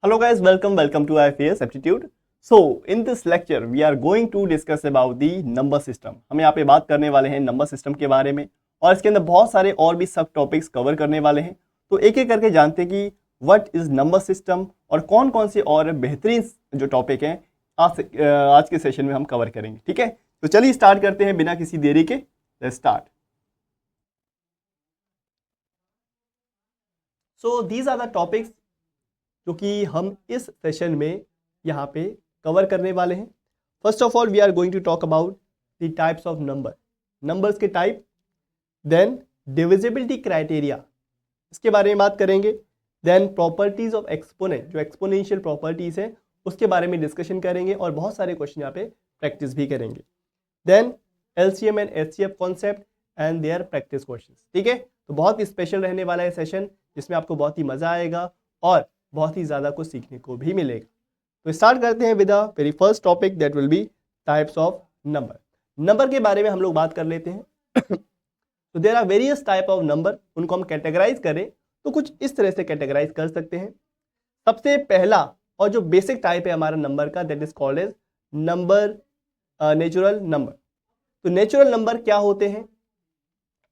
Hello guys, welcome to IFAS Aptitude. So in this lecture we are going to discuss about the number system. हम यहाँ पे बात करने वाले हैं नंबर सिस्टम के बारे में और इसके अंदर बहुत सारे और भी सब टॉपिक्स कवर करने वाले हैं. तो एक एक करके जानते हैं कि व्हाट इज नंबर सिस्टम और कौन कौन से और बेहतरीन जो टॉपिक हैं आज के सेशन में हम कवर करेंगे. ठीक है, तो चलिए स्टार्ट करते हैं बिना किसी देरी के. Let's start. So these are the topics जो कि हम इस सेशन में यहाँ पे कवर करने वाले हैं. First of all we are going to talk about the types of number, numbers के टाइप, देन डिविजिबिलिटी क्राइटेरिया, इसके बारे में बात करेंगे. देन प्रॉपर्टीज ऑफ एक्सपोनेंट, जो एक्सपोनेंशियल प्रॉपर्टीज है उसके बारे में डिस्कशन करेंगे और बहुत सारे क्वेश्चन यहाँ पे प्रैक्टिस भी करेंगे. Then LCM and HCF concept and their practice question. ठीक है, तो बहुत ही स्पेशल रहने वाला है सेशन जिसमें आपको बहुत ही मजा आएगा और बहुत ही ज़्यादा कुछ सीखने को भी मिलेगा. तो स्टार्ट करते हैं with the very first topic that will B types of number. Number के बारे में हम लोग बात कर लेते हैं. तो there are various type of number. उनको हम कैटेगराइज करें तो कुछ इस तरह से कैटेगराइज कर सकते हैं. सबसे पहला और जो बेसिक टाइप है हमारा नंबर का, that is called as number, natural number. तो नेचुरल नंबर क्या होते हैं?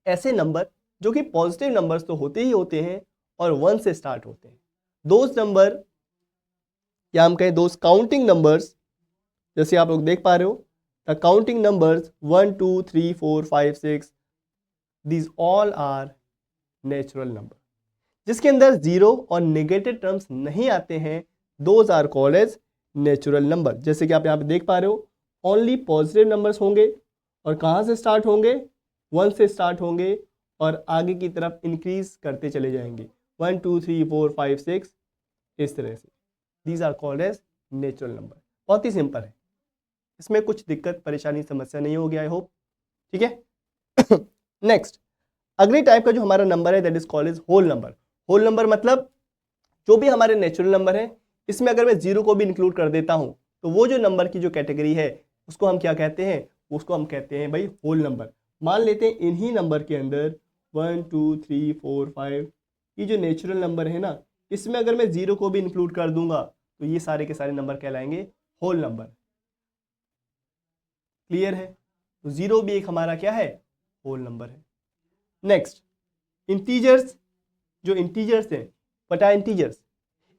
ऐसे नंबर जो कि पॉजिटिव नंबर्स तो होते ही होते हैं और 1 से स्टार्ट होते हैं. दोज नंबर या हम कहें दोज काउंटिंग नंबर्स, जैसे आप लोग देख पा रहे हो the counting numbers 1 2 3 4 5 6, these all are natural number. जिसके अंदर जीरो और नेगेटिव टर्म्स नहीं आते हैं, those are called as natural number. जैसे कि आप यहाँ पे देख पा रहे हो ओनली पॉजिटिव नंबर्स होंगे और कहाँ से स्टार्ट होंगे? 1 से स्टार्ट होंगे और आगे की तरफ इंक्रीज करते चले जाएंगे 1 2 3 4 5 6 इस तरह से. These are called as natural number. बहुत ही सिंपल है, इसमें कुछ दिक्कत परेशानी समस्या नहीं होगी, आई होप. ठीक है. नेक्स्ट अगली टाइप का जो हमारा नंबर है that is called as whole number. Whole number मतलब जो भी हमारे नेचुरल नंबर है इसमें अगर मैं जीरो को भी इंक्लूड कर देता हूं तो वो जो नंबर की जो कैटेगरी है उसको हम क्या कहते हैं? उसको हम कहते हैं भाई होल नंबर. मान लेते हैं इन्हीं नंबर के अंदर 1 2 3 4 5 ये जो नेचुरल नंबर है ना, इसमें अगर मैं जीरो को भी इंक्लूड कर दूंगा तो ये सारे के सारे नंबर कहलाएंगे होल नंबर. क्लियर है? तो जीरो भी एक हमारा क्या है? होल नंबर है. Next integers. जो इंटीजर्स हैं, पता है इंटीजर्स,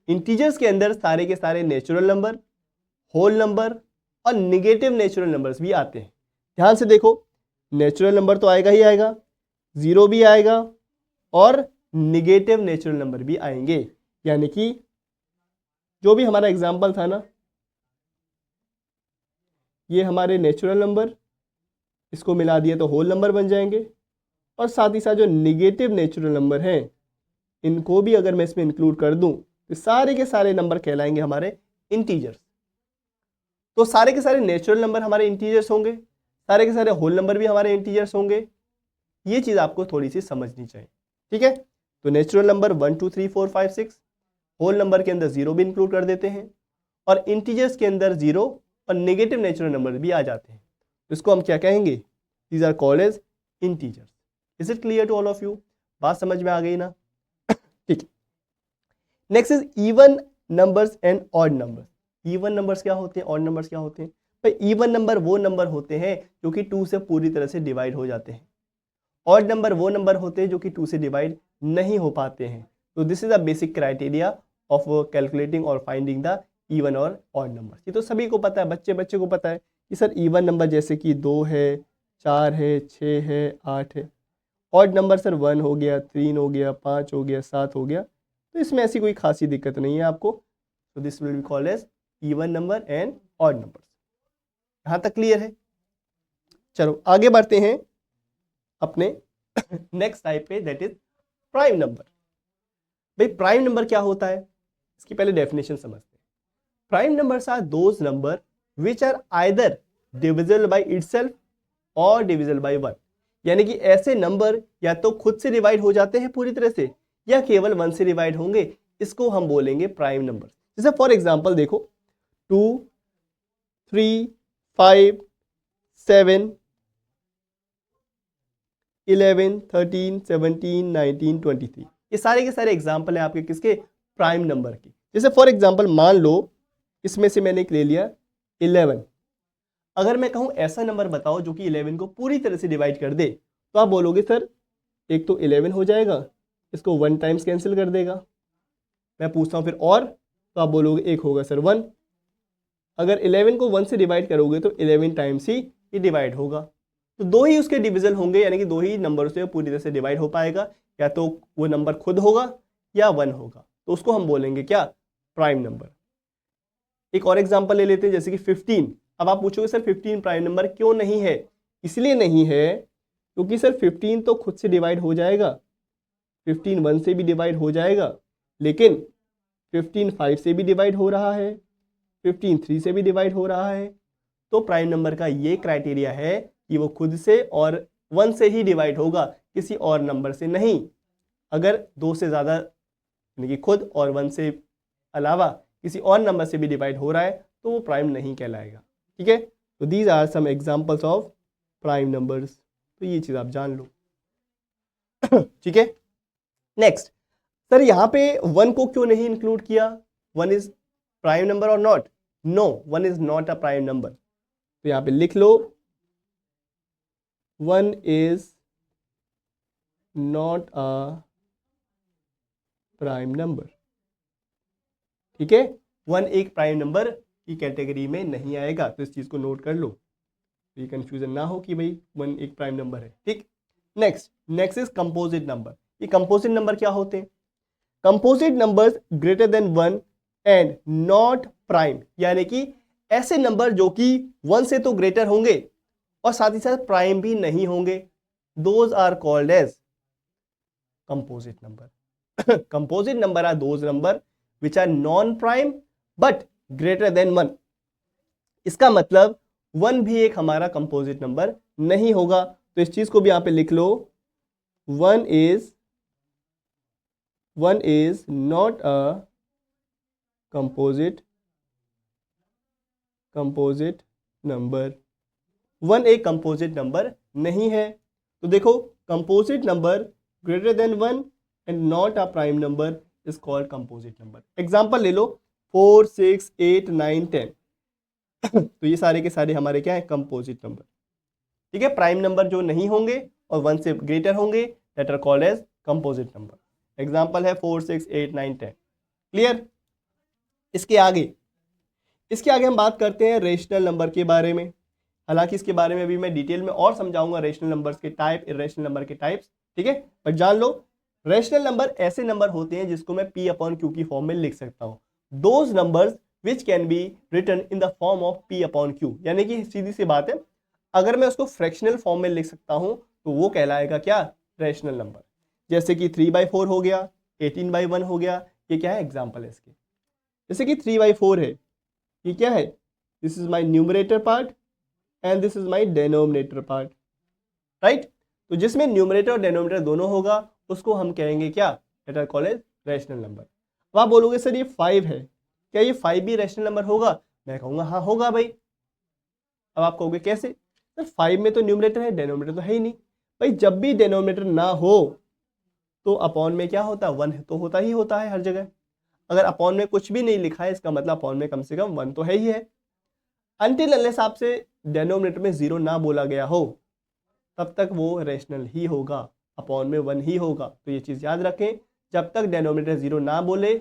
इंटीजर्स के अंदर सारे के सारे नेचुरल नंबर, होल नंबर और निगेटिव नेचुरल नंबर्स भी आते हैं. ध्यान से देखो, नेचुरल नंबर तो आएगा ही आएगा, जीरो भी आएगा और निगेटिव नेचुरल नंबर भी आएंगे. यानी कि जो भी हमारा एग्जाम्पल था ना, ये हमारे नेचुरल नंबर, इसको मिला दिए तो होल नंबर बन जाएंगे और साथ ही साथ जो निगेटिव नेचुरल नंबर हैं इनको भी अगर मैं इसमें इंक्लूड कर दूं तो सारे के सारे नंबर कहलाएंगे हमारे इंटीजर्स. तो सारे के सारे नेचुरल नंबर हमारे इंटीजर्स होंगे, सारे के सारे होल नंबर भी हमारे इंटीजर्स होंगे. ये चीज़ आपको थोड़ी सी समझनी चाहिए. ठीक है, तो नेचुरल नंबर 1 2 3 4 5 6, होल नंबर के अंदर जीरो भी इंक्लूड कर देते हैं और इंटीजर्स के अंदर जीरो और नेगेटिव नेचुरल नंबर भी आ जाते हैं. तो इसको हम क्या कहेंगे? These are called as integers. Is it clear to all of you? बात समझ में आ गई ना? ठीक है. Next is even numbers and odd numbers. Even numbers क्या होते हैं? ऑड नंबर्स क्या होते हैं? भाई इवन नंबर वो नंबर होते हैं जो कि 2 से पूरी तरह से डिवाइड हो जाते हैं. ऑड नंबर वो नंबर होते हैं जो कि 2 से डिवाइड नहीं हो पाते हैं. तो this is the basic criteria of calculating और फाइंडिंग द इवन और ऑड नंबर. ये तो सभी को पता है, बच्चे को पता है कि सर इवन नंबर जैसे कि 2 है, 4 है, 6 है, 8 है. ऑड नंबर सर 1 हो गया, 3 हो गया, 5 हो गया, 7 हो गया. तो इसमें ऐसी कोई खासी दिक्कत नहीं है आपको. तो this will be called as even number and odd number. यहाँ तक क्लियर है? चलो आगे बढ़ते हैं अपने नेक्स्ट टाइप पे, दैट इज प्राइम नंबर. भाई प्राइम नंबर क्या होता है? इसकी पहले डेफिनेशन समझते हैं. Prime numbers are those number which are either divisible by itself और डिविजिबल बाय 1. यानी कि ऐसे नंबर या तो खुद से डिवाइड हो जाते हैं पूरी तरह से या केवल 1 से डिवाइड होंगे, इसको हम बोलेंगे प्राइम नंबर. जैसे फॉर एग्जांपल देखो 2 3 5 7 11 13 17 19 23, ये सारे के सारे एग्जाम्पल है आपके किसके? प्राइम नंबर की. जैसे फॉर एग्जाम्पल मान लो इसमें से मैंने एक ले लिया 11। अगर मैं कहूँ ऐसा नंबर बताओ जो कि 11 को पूरी तरह से डिवाइड कर दे, तो आप बोलोगे सर एक तो 11 हो जाएगा, इसको 1 टाइम्स कैंसिल कर देगा। मैं पूछता हूँ फिर और, तो आप बोलोगे एक होगा सर 1। अगर 11 को 1 से डिवाइड करोगे तो 11 टाइम्स ही ये डिवाइड होगा। तो दो ही उसके डिविजन होंगे, यानी कि दो ही नंबर से पूरी तरह से डिवाइड हो पाएगा, या तो वो नंबर खुद होगा या 1 होगा। तो उसको हम बोलेंगे क्या, प्राइम नंबर। एक और एग्जांपल ले लेते हैं, जैसे कि 15। अब आप पूछोगे सर 15 प्राइम नंबर क्यों नहीं है? इसलिए नहीं है क्योंकि सर 15 तो खुद से डिवाइड हो जाएगा, 15 1 से भी डिवाइड हो जाएगा, लेकिन 15 5 से भी डिवाइड हो रहा है, 15 3 से भी डिवाइड हो रहा है। तो प्राइम नंबर का ये क्राइटेरिया है कि वो खुद से और 1 से ही डिवाइड होगा, किसी और नंबर से नहीं। अगर 2 से ज़्यादा यानी कि खुद और 1 से अलावा किसी और नंबर से भी डिवाइड हो रहा है तो वो प्राइम नहीं कहलाएगा। ठीक है, तो these are some examples of prime numbers. तो ये चीज़ आप जान लो। ठीक है, नेक्स्ट सर यहाँ पे 1 को क्यों नहीं इंक्लूड किया? 1 इज प्राइम नंबर और not? No, 1 is not a prime number. तो यहाँ पे लिख लो 1 is not a prime number. ठीक है, 1 एक प्राइम नंबर की कैटेगरी में नहीं आएगा, तो इस चीज को नोट कर लो, ये कंफ्यूजन ना हो कि भाई 1 एक प्राइम नंबर है। ठीक, नेक्स्ट इज कंपोजिट नंबर। ये कंपोजिट नंबर क्या होते हैं? Composite numbers greater than 1 and not prime, यानी कि ऐसे नंबर जो कि 1 से तो ग्रेटर होंगे और साथ ही साथ प्राइम भी नहीं होंगे, those are called as composite number. Composite number are those number which are non prime but greater than 1। इसका मतलब 1 भी एक हमारा कंपोजिट नंबर नहीं होगा। तो इस चीज को भी यहां पे लिख लो, 1 is not a composite number। 1 एक कंपोजिट नंबर नहीं है। तो देखो composite number greater than 1 and not a prime number is called composite number. Example ले लो 4 6 8 9 10। तो ये सारे के सारे हमारे क्या है, कंपोजिट नंबर। ठीक है, प्राइम नंबर जो नहीं होंगे और 1 से ग्रेटर होंगे that are called as composite number. Example है 4 6 8 9 10। क्लियर? इसके आगे हम बात करते हैं रेशनल नंबर के बारे में। हालांकि इसके बारे में भी मैं डिटेल में और समझाऊंगा, रेशनल नंबर्स के टाइप, इरेशनल नंबर के टाइप्स। ठीक है, पर जान लो रेशनल नंबर ऐसे नंबर होते हैं जिसको मैं P/Q की फॉर्म में लिख सकता हूं। Those numbers which can be written in the form of P/Q, यानी कि सीधी सी बात है, अगर मैं उसको फ्रैक्शनल फॉर्म में लिख सकता हूं तो वो कहलाएगा क्या, रेशनल नंबर। जैसे कि 3/4 हो गया, 18/1 हो गया, ये क्या है, एग्जाम्पल है इसके। जैसे कि 3/4 है, ये क्या है, this is my numerator part and this is my denominator part, right. तो जिसमें न्यूमरेटर और डेनोमिनेटर दोनों होगा उसको हम कहेंगे क्या, that are called as rational number. अब आप बोलोगे सर ये 5 है, क्या ये 5 भी रैशनल नंबर होगा? मैं कहूंगा हाँ होगा भाई। अब आप कहोगे कैसे? सर 5 में तो न्यूमरेटर है, डेनोमिनेटर तो है ही नहीं। भाई जब भी डेनोमिनेटर ना हो तो अपॉन में क्या होता है, 1 तो होता ही होता है हर जगह। अगर अपॉन में कुछ भी नहीं लिखा है इसका मतलब अपॉन में कम से कम 1 तो है ही है। अनटिल अनलेस आपसे डेनोमिनेटर में 0 ना बोला गया हो तब तक वो रेशनल ही होगा, अपॉन में 1 ही होगा। तो ये चीज़ याद रखें, जब तक डेनोमिनेटर 0 ना बोले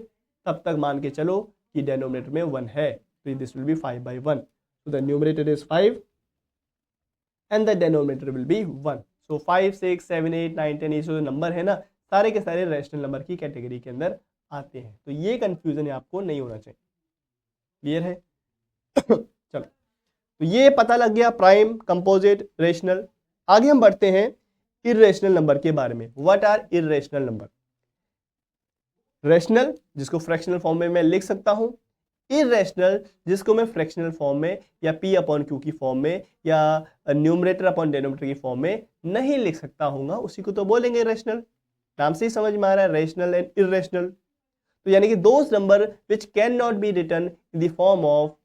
तब तक मान के चलो कि डेनोमिनेटर में 1 है। तो this will B 5/1। So the numerator is 5 and the denominator will be 1. So 5 6 7 8 9 10 ये जो नंबर है ना, सारे के सारे रैशनल नंबर की कैटेगरी के अंदर आते हैं। तो ये कंफ्यूजन आपको नहीं होना चाहिए। क्लियर है? चलो, तो ये पता लग गया प्राइम, कंपोजिट, रेशनल। आगे हम बढ़ते हैं इर्रेशनल नंबर के बारे में। What are irrational number? Rational जिसको फ्रैक्शनल फॉर्म में मैं लिख सकता हूं, इरेशनल जिसको मैं फ्रैक्शनल फॉर्म में या P/Q की फॉर्म में या न्यूमरेटर अपॉन डेनोमिनेटर की फॉर्म में नहीं लिख सकता हूँ, उसी को तो बोलेंगे रेशनल। नाम से ही समझ में आ रहा है, रेशनल एंड इरेशनल। तो यानी कि those number which can not be written in the form of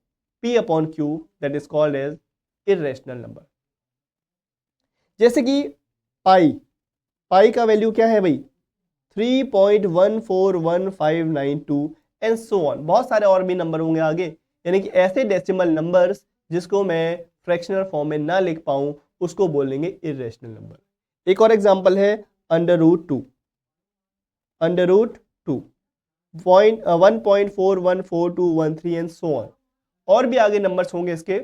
P/Q that is called as irrational number. जैसे कि पाई का वैल्यू क्या है भाई, 3.141592 एंड सो ऑन, बहुत सारे और भी नंबर होंगे आगे। यानी कि ऐसे डेसिमल नंबर्स जिसको मैं फ्रैक्शनल फॉर्म में ना लिख पाऊं उसको बोलेंगे इर्रेशनल नंबर। एक और एग्जांपल है √2, √2, 1.414213 एंड सो ऑन। और भी आगे नंबर्स होंगे इसके,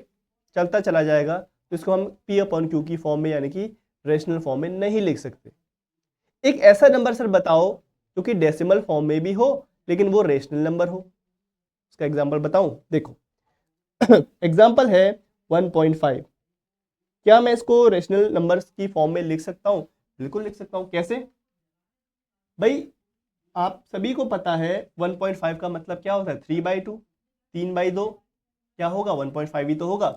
चलता चला जाएगा, तो इसको हम P/Q की फॉर्म में यानी कि रेशनल फॉर्म में नहीं लिख सकते। एक ऐसा नंबर सर बताओ जो कि डेसिमल फॉर्म में भी हो लेकिन वो रेशनल नंबर हो, इसका एग्जांपल बताऊं, देखो एग्जांपल है 1.5। क्या मैं इसको रेशनल नंबर्स की फॉर्म में लिख सकता हूं? बिल्कुल लिख सकता हूं। कैसे भाई? आप सभी को पता है 1.5 का मतलब क्या होता है, 3/2, 3/2 क्या होगा, 1.5 ही तो होगा।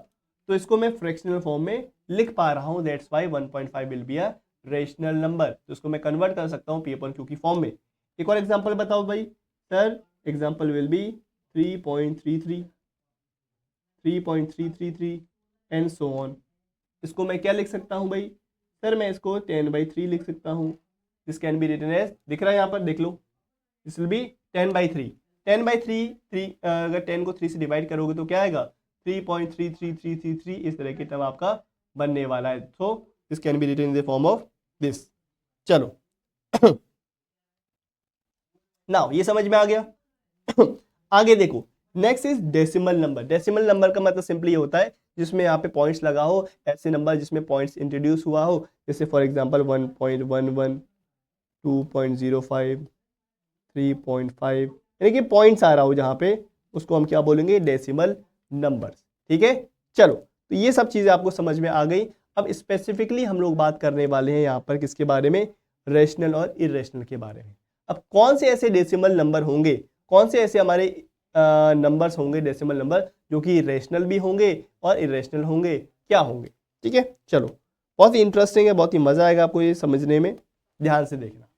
तो इसको मैं फ्रैक्शनल फॉर्म में लिख पा रहा हूं, that's why 1.5 will be a rational number. तो इसको मैं कन्वर्ट कर सकता हूं P/Q की फॉर्म में। एक और एग्जांपल बताओ भाई। Sir example will be 3.33, 3.333 and so on. इसको मैं क्या लिख सकता हूं भाई? सर मैं इसको 10/3 लिख सकता हूं। This can be written as, दिख रहा है यहाँ पर, देख लो, दिस विल बी 10/3। 10/3 अगर 10 को 3 से डिवाइड करोगे तो क्या आएगा, 3.33333, इस तरह की टर्म आपका बनने वाला है। So this can be written in the form of this. चलो नाउ ये समझ में आ गया। आगे देखो, next is decimal number. Decimal number का मतलब सिंपली होता है जिसमें यहाँ पे पॉइंट्स लगा हो, ऐसे नंबर जिसमें पॉइंट्स इंट्रोड्यूस हुआ हो, जैसे फॉर एग्जांपल 1.11, 2.05, 3.5, यानी कि पॉइंट्स आ रहा हो जहाँ पे, उसको हम क्या बोलेंगे, डेसिमल नंबर्स। ठीक है, चलो तो ये सब चीज़ें आपको समझ में आ गई। अब स्पेसिफिकली हम लोग बात करने वाले हैं यहाँ पर किसके बारे में, रेशनल और इरेशनल के बारे में। अब कौन से ऐसे डेसिमल नंबर होंगे, कौन से ऐसे हमारे नंबर्स होंगे डेसिमल नंबर जो कि रेशनल भी होंगे और इरेशनल होंगे, क्या होंगे? ठीक है, चलो बहुत ही इंटरेस्टिंग है, बहुत ही मजा आएगा आपको ये समझने में, ध्यान से देखना।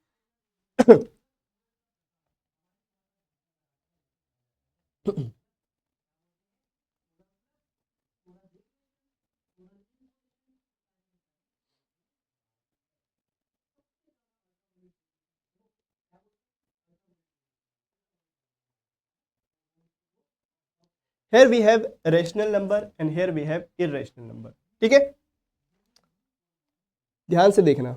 Here we have rational number and here we have irrational number। ठीक है, ध्यान से देखना।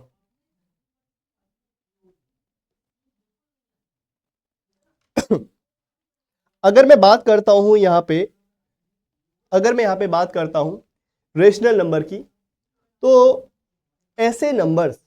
अगर मैं बात करता हूं यहां पे, अगर मैं यहां पे बात करता हूं रेशनल नंबर की, तो ऐसे नंबर्स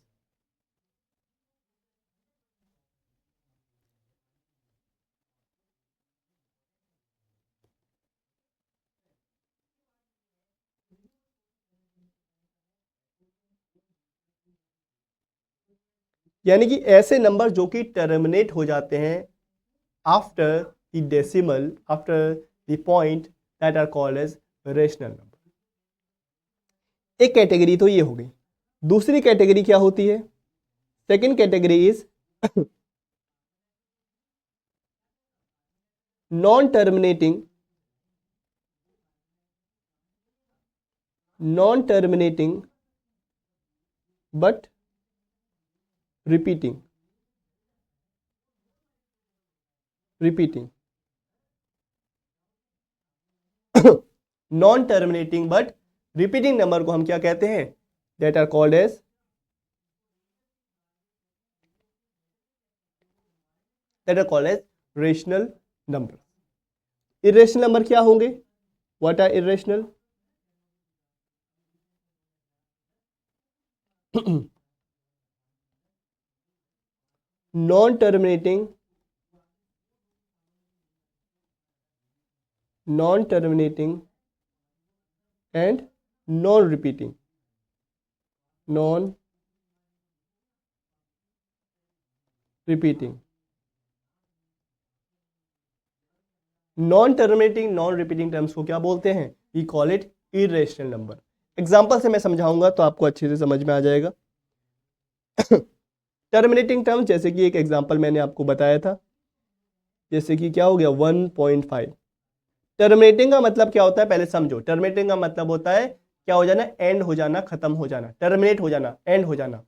यानी कि ऐसे नंबर जो कि टर्मिनेट हो जाते हैं after the decimal, after the point, that are called as rational number. एक कैटेगरी तो ये हो गई। दूसरी कैटेगरी क्या होती है? Second category is non terminating, non terminating but repeating, non terminating but repeating number को हम क्या कहते हैं, that are called as, that are called as rational number. Irrational number क्या होंगे? What are irrational? Non terminating, non terminating and non repeating, non repeating. Non terminating non repeating terms को क्या बोलते हैं? We call it irrational number. Example से मैं समझाऊंगा तो आपको अच्छे से समझ में आ जाएगा। टर्मिनेटिंग टर्म्स, जैसे कि एक एग्जाम्पल मैंने आपको बताया था, जैसे कि क्या हो गया 1.5। टर्मिनेटिंग का मतलब क्या होता है, पहले समझो। टर्मिनेटिंग का मतलब होता है क्या हो जाना, एंड हो जाना, खत्म हो जाना, टर्मिनेट हो जाना, एंड हो जाना।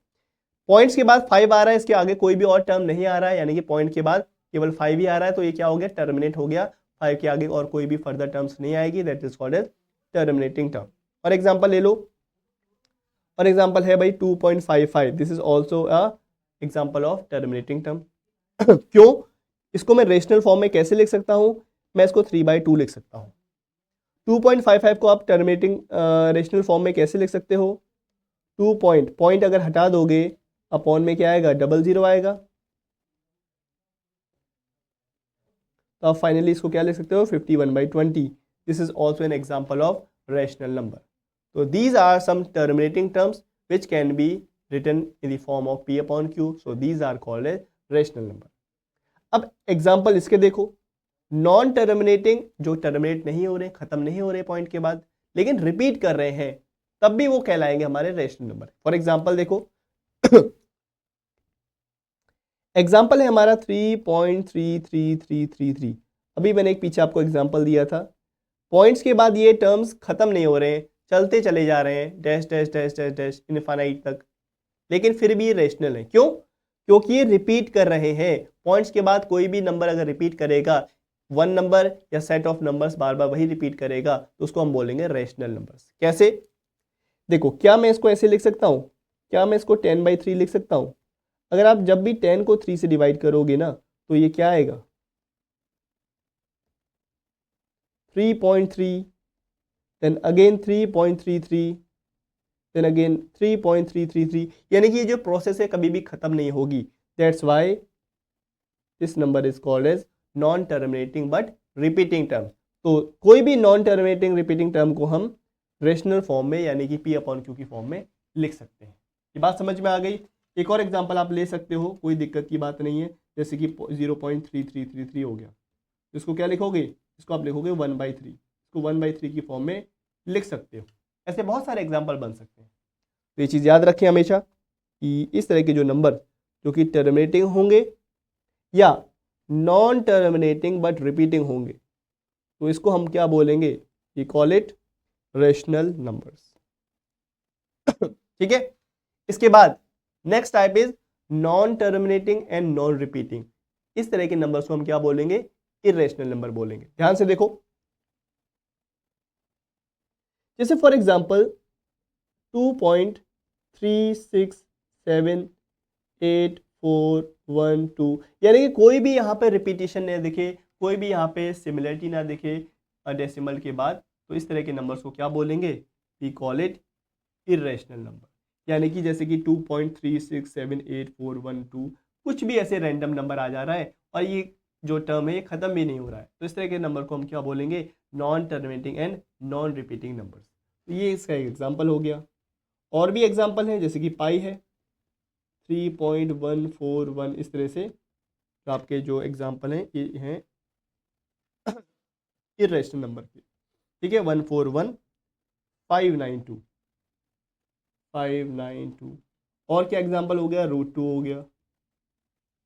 पॉइंट्स के बाद 5 आ रहा है, इसके आगे कोई भी और टर्म नहीं आ रहा है, यानी कि पॉइंट के बाद केवल 5 ही आ रहा है, तो ये क्या हो गया, टर्मिनेट हो गया। 5 के आगे और कोई भी फर्दर टर्म्स नहीं आएगी, that is called as terminating term. और एग्जांपल ले लो, और एग्जांपल है भाई 2.55, this is also a example of terminating term. क्यों, इसको मैं रेशनल फॉर्म में कैसे लिख सकता हूं, मैं इसको 3/2 लिख सकता हूं। 2.55 को आप टर्मिनेटिंग रेशनल फॉर्म में कैसे लिख सकते हो, 2 पॉइंट अगर हटा दोगे अपॉन में क्या आएगा, 00 आएगा, तो आप फाइनली इसको क्या लिख सकते हो, 51/20। This is also an example of rational number. तो these are some terminating terms which can be written in the form of P upon Q, so these are called as rational number. अब example इसके देखो, non terminating, जो terminate नहीं हो रहे, खत्म नहीं हो रहे पॉइंट के बाद, लेकिन रिपीट कर रहे हैं, तब भी वो कहलाएंगे हमारे रेशनल नंबर। फॉर एग्जाम्पल देखो, एग्जाम्पल है हमारा 3.3333। अभी मैंने एक पीछे आपको एग्जाम्पल दिया था, पॉइंट्स के बाद ये टर्म्स खत्म नहीं हो रहे हैं, चलते चले जा रहे हैं, dash dash dash dash dash infinite तक, लेकिन फिर भी ये रेशनल है। क्यों, क्योंकि ये रिपीट कर रहे हैं। पॉइंट्स के बाद कोई भी नंबर अगर रिपीट करेगा, वन नंबर या सेट ऑफ नंबर्स बार बार वही रिपीट करेगा, तो उसको हम बोलेंगे रेशनल नंबर्स। कैसे, देखो, क्या मैं इसको ऐसे लिख सकता हूं, क्या मैं इसको 10/3 लिख सकता हूं। अगर आप जब भी 10 को 3 से डिवाइड करोगे ना, तो ये क्या आएगा, 3.3, देन अगेन 3.33, देन अगेन 3.333, यानी कि ये जो प्रोसेस है कभी भी खत्म नहीं होगी। That's why this number is called as non terminating but repeating term. तो कोई भी नॉन टर्मिनेटिंग रिपीटिंग टर्म को हम रेशनल फॉर्म में यानी कि P अपॉन Q की फॉर्म में लिख सकते हैं। ये बात समझ में आ गई। एक और एग्जांपल आप ले सकते हो, कोई दिक्कत की बात नहीं है, जैसे कि 0.3333 हो गया, इसको क्या लिखोगे, इसको आप लिखोगे 1/3, इसको 1/3 की फॉर्म में लिख सकते हो। ऐसे बहुत सारे एग्जाम्पल बन सकते हैं। तो ये चीज़ याद रखें हमेशा कि इस तरह के जो नंबर जो कि टर्मिनेटिंग होंगे या नॉन टर्मिनेटिंग बट रिपीटिंग होंगे, तो इसको हम क्या बोलेंगे, we call it rational numbers. ठीक है, इसके बाद next type is non terminating and non repeating. इस तरह के नंबर्स को हम क्या बोलेंगे, इरेशनल नंबर बोलेंगे। ध्यान से देखो, जैसे फॉर एग्जांपल 2.367841 यानी कि कोई भी यहाँ पे रिपीटेशन ना दिखे, कोई भी यहाँ पे सिमिलरिटी ना दिखे डेसिमल के बाद, तो इस तरह के नंबर्स को क्या बोलेंगे, we call it irrational number. यानी कि जैसे कि 2.367841 कुछ भी ऐसे रैंडम नंबर आ जा रहा है और ये जो टर्म है ये खत्म भी नहीं हो रहा है, तो इस तरह के नंबर को हम क्या बोलेंगे, non terminating and non repeating numbers. तो ये इसका एग्जाम्पल हो गया। और भी एग्जाम्पल है, जैसे कि पाई है 3.141, इस तरह से तो आपके जो एग्जाम्पल हैं ये हैं इरेशनल नंबर के। ठीक है, 141,592 592 और क्या एग्जाम्पल हो गया, √2 हो गया।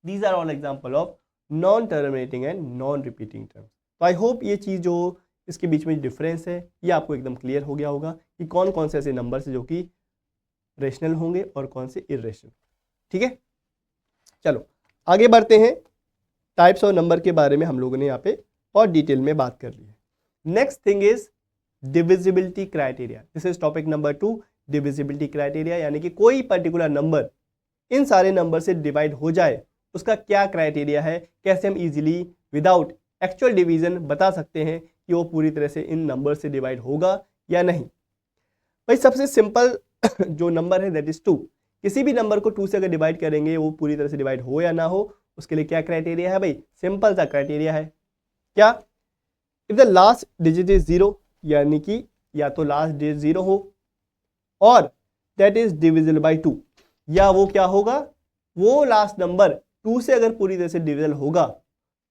These are all example of non terminating and non repeating terms. तो आई होप ये चीज़ जो इसके बीच में डिफरेंस है ये आपको एकदम क्लियर हो गया होगा कि कौन कौन से ऐसे नंबर्स जो कि रेशनल होंगे और कौन से इरेशनल। ठीक है, चलो आगे बढ़ते हैं। टाइप्स ऑफ नंबर के बारे में हम लोगों ने यहाँ पे और डिटेल में बात कर ली है। Next thing is divisibility criteria. This is topic number 2, divisibility criteria, यानी कि कोई पर्टिकुलर नंबर इन सारे नंबर से डिवाइड हो जाए, उसका क्या क्राइटेरिया है, कैसे हम इजीली विदाउट एक्चुअल डिवीजन बता सकते हैं कि वो पूरी तरह से इन नंबर से डिवाइड होगा या नहीं। भाई सबसे सिंपल जो नंबर है दैट इज 2। किसी भी नंबर को 2 से अगर डिवाइड करेंगे वो पूरी तरह से डिवाइड हो या ना हो, उसके लिए क्या क्राइटेरिया है भाई, सिंपल सा क्राइटेरिया है। क्या, if the last digit is 0, यानी कि या तो लास्ट डिजिट 0 हो और दैट इज डिविजिबल बाय 2, या वो क्या होगा, वो लास्ट नंबर 2 से अगर पूरी तरह से डिविजिबल होगा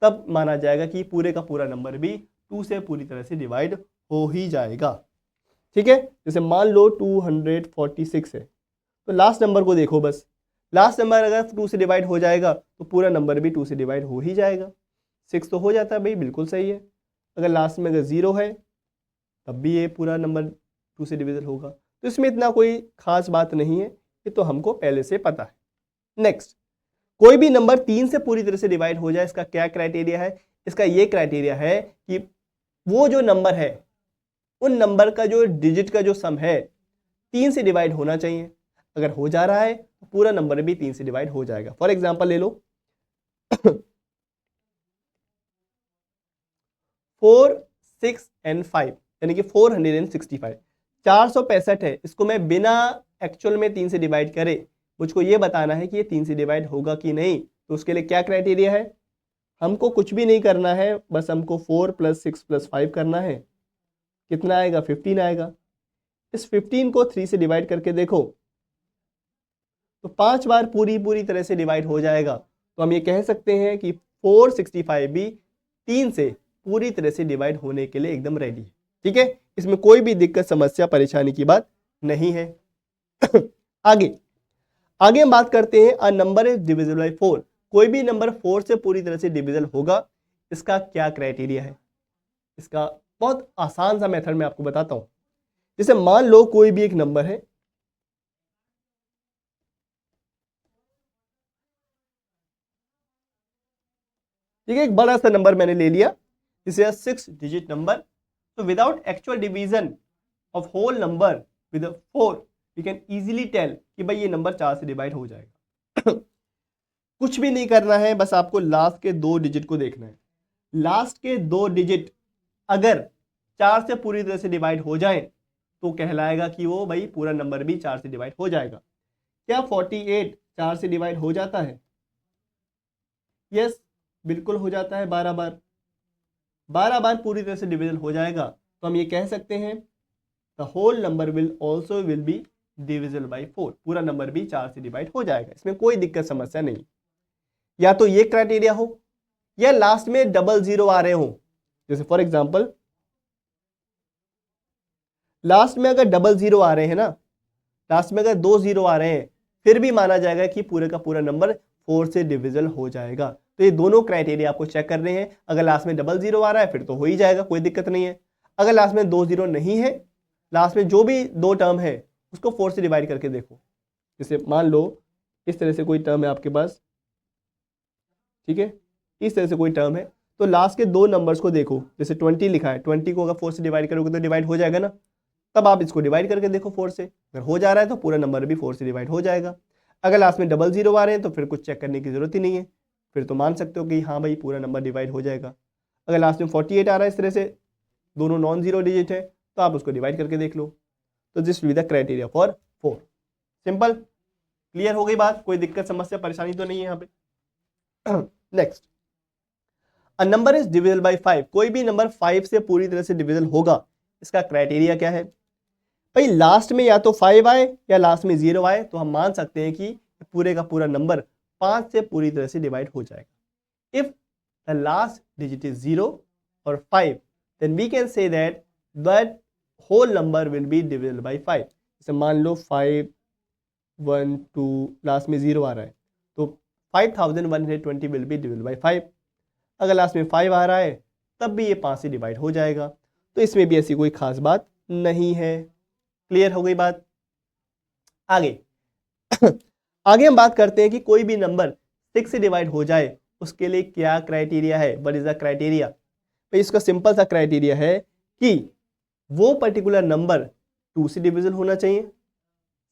तब माना जाएगा कि पूरे का पूरा नंबर भी 2 से पूरी तरह से डिवाइड हो ही जाएगा। ठीक है, जैसे मान लो 246 है, तो लास्ट नंबर को देखो, बस लास्ट नंबर अगर 2 से डिवाइड हो जाएगा तो पूरा नंबर भी 2 से डिवाइड हो ही जाएगा। 6 तो हो जाता है भाई, बिल्कुल सही है। अगर लास्ट में अगर 0 है तब भी ये पूरा नंबर 2 से डिविजल होगा। तो इसमें इतना कोई खास बात नहीं है, ये तो हमको पहले से पता है। नेक्स्ट, कोई भी नंबर 3 से पूरी तरह से डिवाइड हो जाए, इसका क्या क्राइटेरिया है? इसका ये क्राइटेरिया है कि वो जो नंबर है उन नंबर का जो डिजिट का जो सम है 3 से डिवाइड होना चाहिए। अगर हो जा रहा है तो पूरा नंबर भी 3 से डिवाइड हो जाएगा। फॉर एग्जांपल ले लो 4, 6 एंड 5 यानी कि 465 465 है। इसको मैं बिना एक्चुअल में 3 से डिवाइड करे मुझको ये बताना है कि ये 3 से डिवाइड होगा कि नहीं। तो उसके लिए क्या क्राइटेरिया है? हमको कुछ भी नहीं करना है, बस हमको 4 + 6 + 5 करना है। कितना आएगा? 15 आएगा। इस 15 को 3 से डिवाइड करके देखो तो 5 बार पूरी तरह से डिवाइड हो जाएगा। तो हम ये कह सकते हैं कि 465 भी 3 से पूरी तरह से डिवाइड होने के लिए एकदम रेडी है। ठीक है, इसमें कोई भी दिक्कत, समस्या, परेशानी की बात नहीं है। आगे हम बात करते हैं a number is divisible by 4। कोई भी नंबर 4 से पूरी तरह से डिविजिबल होगा, इसका क्या क्राइटेरिया है? इसका बहुत आसान सा मेथड मैं आपको बताता हूं। जैसे मान लो कोई भी एक नंबर है, ठीक है, एक बड़ा सा नंबर मैंने ले लिया, जिसे 6 डिजिट नंबर। तो without actual division of whole number with 4 we can easily tell कि भाई ये नंबर 4 से डिवाइड हो जाएगा। कुछ भी नहीं करना है, बस आपको लास्ट के 2 डिजिट को देखना है। लास्ट के 2 डिजिट अगर 4 से पूरी तरह से डिवाइड हो जाए तो कहलाएगा कि वो भाई पूरा नंबर भी 4 से डिवाइड हो जाएगा। क्या 48 4 से डिवाइड हो जाता है? यस, बिल्कुल हो जाता है। 12 बार, 12 बार पूरी तरह से डिविजन हो जाएगा। तो हम ये कह सकते हैं the whole number will be divisible by 4। पूरा नंबर भी 4 से डिवाइड हो जाएगा, इसमें कोई दिक्कत समस्या नहीं। या तो ये क्राइटेरिया हो या लास्ट में डबल जीरो आ रहे हो। जैसे फॉर एग्जांपल लास्ट में अगर डबल जीरो आ रहे हैं ना, लास्ट में अगर 2 जीरो आ रहे हैं, फिर भी माना जाएगा कि पूरे का पूरा नंबर 4 से डिविजिबल हो जाएगा। तो ये दोनों क्राइटेरिया आपको चेक करने हैं। अगर लास्ट में डबल जीरो आ रहा है फिर तो हो ही जाएगा, कोई दिक्कत नहीं है। अगर लास्ट में 2 जीरो नहीं है, लास्ट में जो भी 2 टर्म है उसको 4 से डिवाइड करके देखो। जैसे मान लो इस तरह से कोई टर्म है आपके पास, ठीक है, इस तरह से कोई टर्म है, तो लास्ट के 2 नंबर्स को देखो। जैसे 20 लिखा है, 20 को अगर 4 से डिवाइड करोगे तो डिवाइड हो जाएगा ना। तब आप इसको डिवाइड करके देखो 4 से, अगर हो जा रहा है तो पूरा नंबर भी 4 से डिवाइड हो जाएगा। अगर लास्ट में डबल जीरो आ रहे हैं तो फिर कुछ चेक करने की जरूरत ही नहीं है, फिर तो मान सकते हो कि हाँ भाई पूरा नंबर डिवाइड हो जाएगा। अगर लास्ट में 48 आ रहा है इस तरह से, दोनों नॉन जीरो डिजिट है, तो आप उसको डिवाइड करके देख लो। तो this will be the criteria for 4। Simple, clear हो गई बात? कोई दिक्कत, समस्या, परेशानी तो नहीं है यहाँ पे। Next, a number is divisible by 5। कोई भी नंबर 5 से पूरी तरह से डिविजिबल होगा, इसका क्राइटेरिया क्या है? भाई लास्ट में या तो 5 आए या लास्ट में 0 आए, तो हम मान सकते हैं कि पूरे का पूरा नंबर 5 से पूरी तरह से डिवाइड हो जाएगा। If the last digit is 0 और 5, then we can say that whole number will be divisible by 5। जैसे मान लो 5 1 2 लास्ट में 0 आ रहा है, तो 5120 विल बी डिविजिबल बाय 5। अगर लास्ट में 5 आ रहा है तब भी ये 5 से डिवाइड हो जाएगा। तो इसमें भी ऐसी कोई खास बात नहीं है। क्लियर हो गई बात? आगे आगे हम बात करते हैं कि कोई भी नंबर 6 से डिवाइड हो जाए उसके लिए क्या क्राइटेरिया है? What is the criteria? तो इसका सिंपल सा क्राइटेरिया है कि वो पर्टिकुलर नंबर 2 से डिविजिबल होना चाहिए,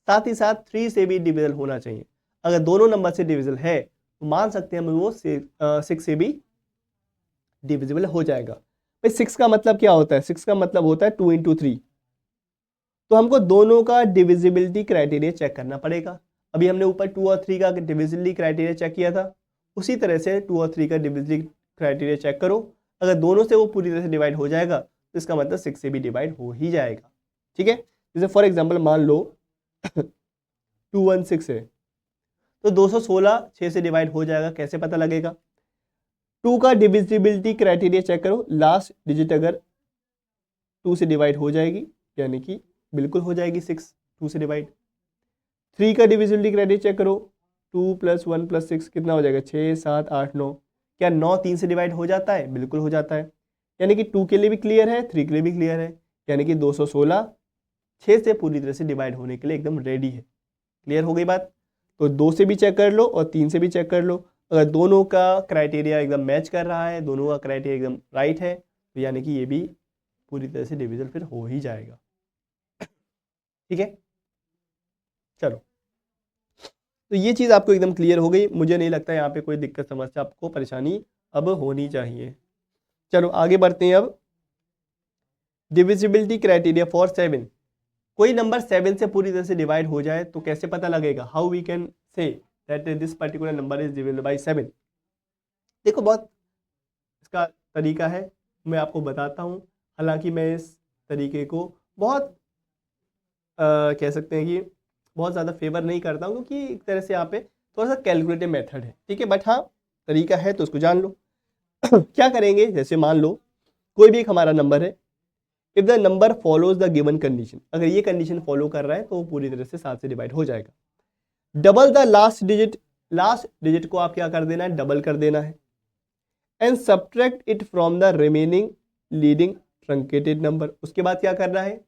साथ ही साथ 3 से भी डिविजिबल होना चाहिए। अगर दोनों नंबर से डिविजिबल है तो मान सकते हैं हम वो 6 से भी डिविजिबल हो जाएगा। भाई 6 का मतलब क्या होता है? 6 का मतलब होता है 2 × 3। तो हमको दोनों का डिविजिबिलिटी क्राइटेरिया चेक करना पड़ेगा। अभी हमने ऊपर 2 और 3 का डिविजिबिलिटी क्राइटेरिया चेक किया था, उसी तरह से 2 और 3 का डिविजिबिलिटी क्राइटेरिया चेक करो। अगर दोनों से वो पूरी तरह से डिवाइड हो जाएगा तो इसका मतलब 6 से भी डिवाइड हो ही जाएगा। ठीक है, जैसे फॉर एग्जाम्पल मान लो 216 है, तो 216 6 से डिवाइड हो जाएगा। कैसे पता लगेगा? 2 का डिविजिबिलिटी क्राइटेरिया चेक करो, लास्ट डिजिट अगर 2 से डिवाइड हो जाएगी यानी कि बिल्कुल हो जाएगी 6 2 से डिवाइड। 3 का डिविजिबिलिटी क्राइटेरिया चेक करो, 2 + 1 + 6 कितना हो जाएगा? 6 7 8 9। क्या 9 3 से डिवाइड हो जाता है? बिल्कुल हो जाता है। यानी कि 2 के लिए भी क्लियर है, 3 के लिए भी क्लियर है। यानी कि 216 6 से पूरी तरह से डिवाइड होने के लिए एकदम रेडी है। क्लियर हो गई बात? तो 2 से भी चेक कर लो और 3 से भी चेक कर लो। अगर दोनों का क्राइटेरिया एकदम मैच कर रहा है, दोनों का क्राइटेरिया एकदम राइट है, तो यानी कि ये भी पूरी तरह से डिविजिबल फिर हो ही जाएगा। ठीक है, चलो, तो ये चीज़ आपको एकदम क्लियर हो गई। मुझे नहीं लगता यहाँ पे कोई दिक्कत समस्या आपको परेशानी अब होनी चाहिए। चलो आगे बढ़ते हैं अब। Divisibility criteria for 7। कोई नंबर 7 से पूरी तरह से डिवाइड हो जाए तो कैसे पता लगेगा? How we can say that this particular number is divisible by 7। देखो, बहुत इसका तरीका है, मैं आपको बताता हूँ। हालांकि मैं इस तरीके को बहुत कह सकते हैं कि बहुत ज़्यादा फेवर नहीं करता हूँ, क्योंकि एक तरह से यहाँ पे थोड़ा सा कैलकुलेटिव मेथड है। ठीक है, बट हाँ, तरीका है तो उसको जान लो। क्या करेंगे, जैसे मान लो कोई भी एक हमारा नंबर है। If the number follows the given condition, अगर ये कंडीशन फॉलो कर रहा है तो वो पूरी तरह से 7 से डिवाइड हो जाएगा। Double the last digit, last digit को आप क्या कर देना है, डबल कर देना है। And subtract it from the remaining leading truncated number. उसके बाद क्या करना है,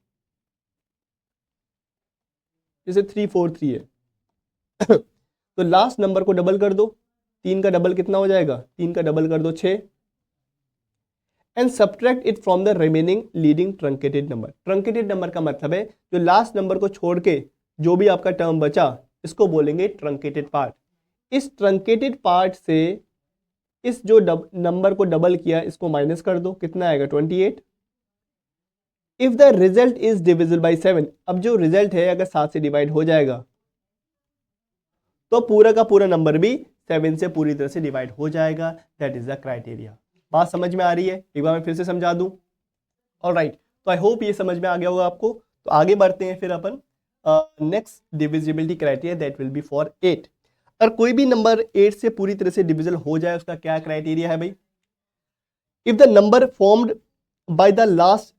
जैसे 343 है तो लास्ट नंबर को डबल कर दो। 3 का डबल कितना हो जाएगा, 3 का डबल कर दो 6। And subtract it from the remaining leading truncated number. Truncated number का मतलब है जो लास्ट नंबर को छोड़ के जो भी आपका टर्म बचा, इसको बोलेंगे ट्रंकेटेड पार्ट। इस ट्रंकेटेड पार्ट से इस जो नंबर को डबल किया इसको माइनस कर दो, कितना आएगा 28। If the result is divisible by 7, अब जो रिजल्ट है अगर 7 से डिवाइड हो जाएगा तो पूरा का पूरा नंबर भी 7 से पूरी तरह से डिवाइड हो जाएगा। That is the criteria. बात समझ में आ रही है? एक बार मैं फिर से समझा दूं। ऑलराइट, तो आई होप ये समझ में आ गया होगा आपको। तो आगे बढ़ते हैं फिर अपन next divisibility criteria, that will be for 8। अगर कोई भी नंबर 8 से पूरी तरह से डिविजिबल हो जाए, उसका क्या क्राइटेरिया है भाई? If the number formed by the last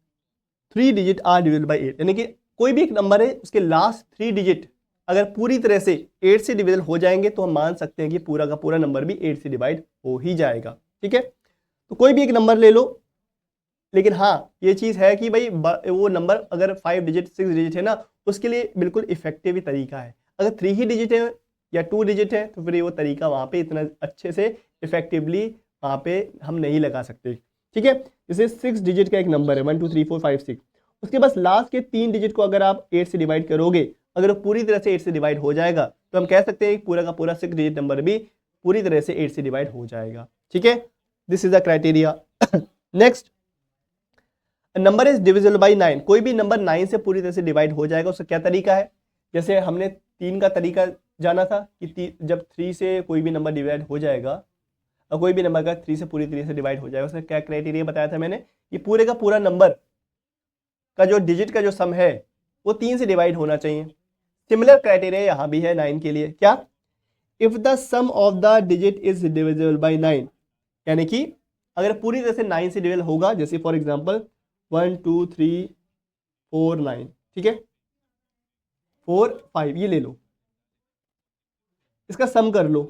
3 digit are divisible by 8, यानी कि कोई भी एक नंबर है उसके लास्ट 3 डिजिट अगर पूरी तरह से 8 से डिविजिबल हो जाएंगे तो हम मान सकते हैं कि पूरा का पूरा नंबर भी 8 से डिवाइड हो ही जाएगा। ठीक है, तो कोई भी एक नंबर ले लो, लेकिन हाँ ये चीज़ है कि भाई वो नंबर अगर 5 डिजिट 6 डिजिट है ना, उसके लिए बिल्कुल इफेक्टिव ही तरीका है। अगर 3 ही डिजिट है या 2 डिजिट है तो फिर वो तरीका वहाँ पे इतना अच्छे से इफेक्टिवली वहाँ पे हम नहीं लगा सकते। ठीक है, जैसे 6 डिजिट का एक नंबर है 1 2 3 4 5 6, उसके बस लास्ट के 3 डिजिट को अगर आप 8 से डिवाइड करोगे, अगर वो पूरी तरह से 8 से डिवाइड हो जाएगा तो हम कह सकते हैं पूरा का पूरा 6 डिजिट नंबर भी पूरी तरह से 8 से डिवाइड हो जाएगा। ठीक है, this is the criteria. Next, number is divisible by 9। कोई भी नंबर 9 से पूरी तरह से डिवाइड हो जाएगा, उसका क्या तरीका है? जैसे हमने 3 का तरीका जाना था कि जब 3 से कोई भी नंबर डिवाइड हो जाएगा, और कोई भी नंबर का 3 से पूरी तरह से डिवाइड हो जाएगा, उसका क्या क्राइटेरिया बताया था मैंने कि पूरे का पूरा नंबर का जो डिजिट का जो सम है वो 3 से डिवाइड होना चाहिए। सिमिलर क्राइटेरिया यहाँ भी है 9 के लिए। क्या? If the sum of the digit is divisible by 9, यानी कि अगर पूरी तरह से 9 से डिविजिबल होगा, जैसे फॉर एग्जांपल 1 2 3 4 9, ठीक है, 4 5 ये ले लो, इसका सम कर लो।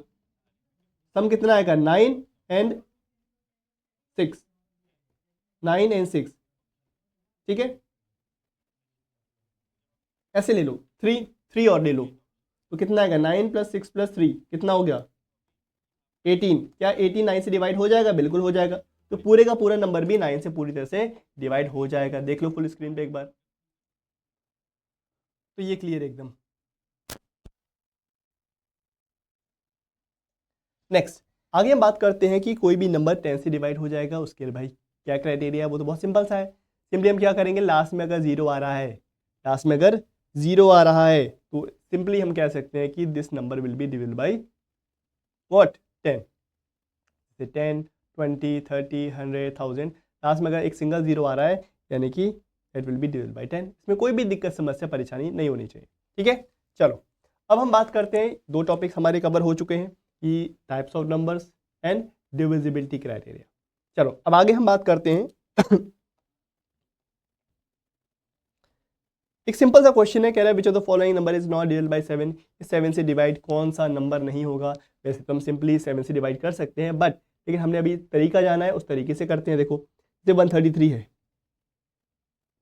सम कितना आएगा? 9 एंड 6, 9 एंड 6। ठीक है, ऐसे ले लो। 3 और ले लो तो कितना आएगा? 9 + 6 + 3 कितना हो गया? 18। क्या 18 9 से डिवाइड हो जाएगा? बिल्कुल हो जाएगा। तो पूरे का पूरा नंबर भी 9 से पूरी तरह से डिवाइड हो जाएगा। देख लो फुल स्क्रीन पे एक बार, तो ये क्लियर है एकदम। नेक्स्ट, आगे हम बात करते हैं कि कोई भी नंबर 10 से डिवाइड हो जाएगा, उसके लिए भाई क्या क्राइटेरिया है? वो तो बहुत सिंपल सा है। सिंपली हम क्या करेंगे, लास्ट में अगर 0 आ रहा है, लास्ट में अगर 0 आ रहा है तो सिंपली हम कह सकते हैं कि this number will be divisible by what? 10। 10 20 30 100 1000, last में अगर एक सिंगल 0 आ रहा है यानी कि it will be divisible bye 10। इसमें कोई भी दिक्कत समस्या परेशानी नहीं होनी चाहिए। ठीक है, चलो अब हम बात करते हैं, 2 टॉपिक्स हमारे कवर हो चुके हैं कि types of numbers and divisibility criteria. चलो अब आगे हम बात करते हैं एक सिंपल सा क्वेश्चन है, कह रहा है विच of the following number is not divisible by 7। 7 से डिवाइड कौन सा नंबर नहीं होगा? वैसे तो हम सिंपली 7 से डिवाइड कर सकते हैं, बट लेकिन हमने अभी तरीका जाना है, उस तरीके से करते हैं। देखो जैसे 133 है,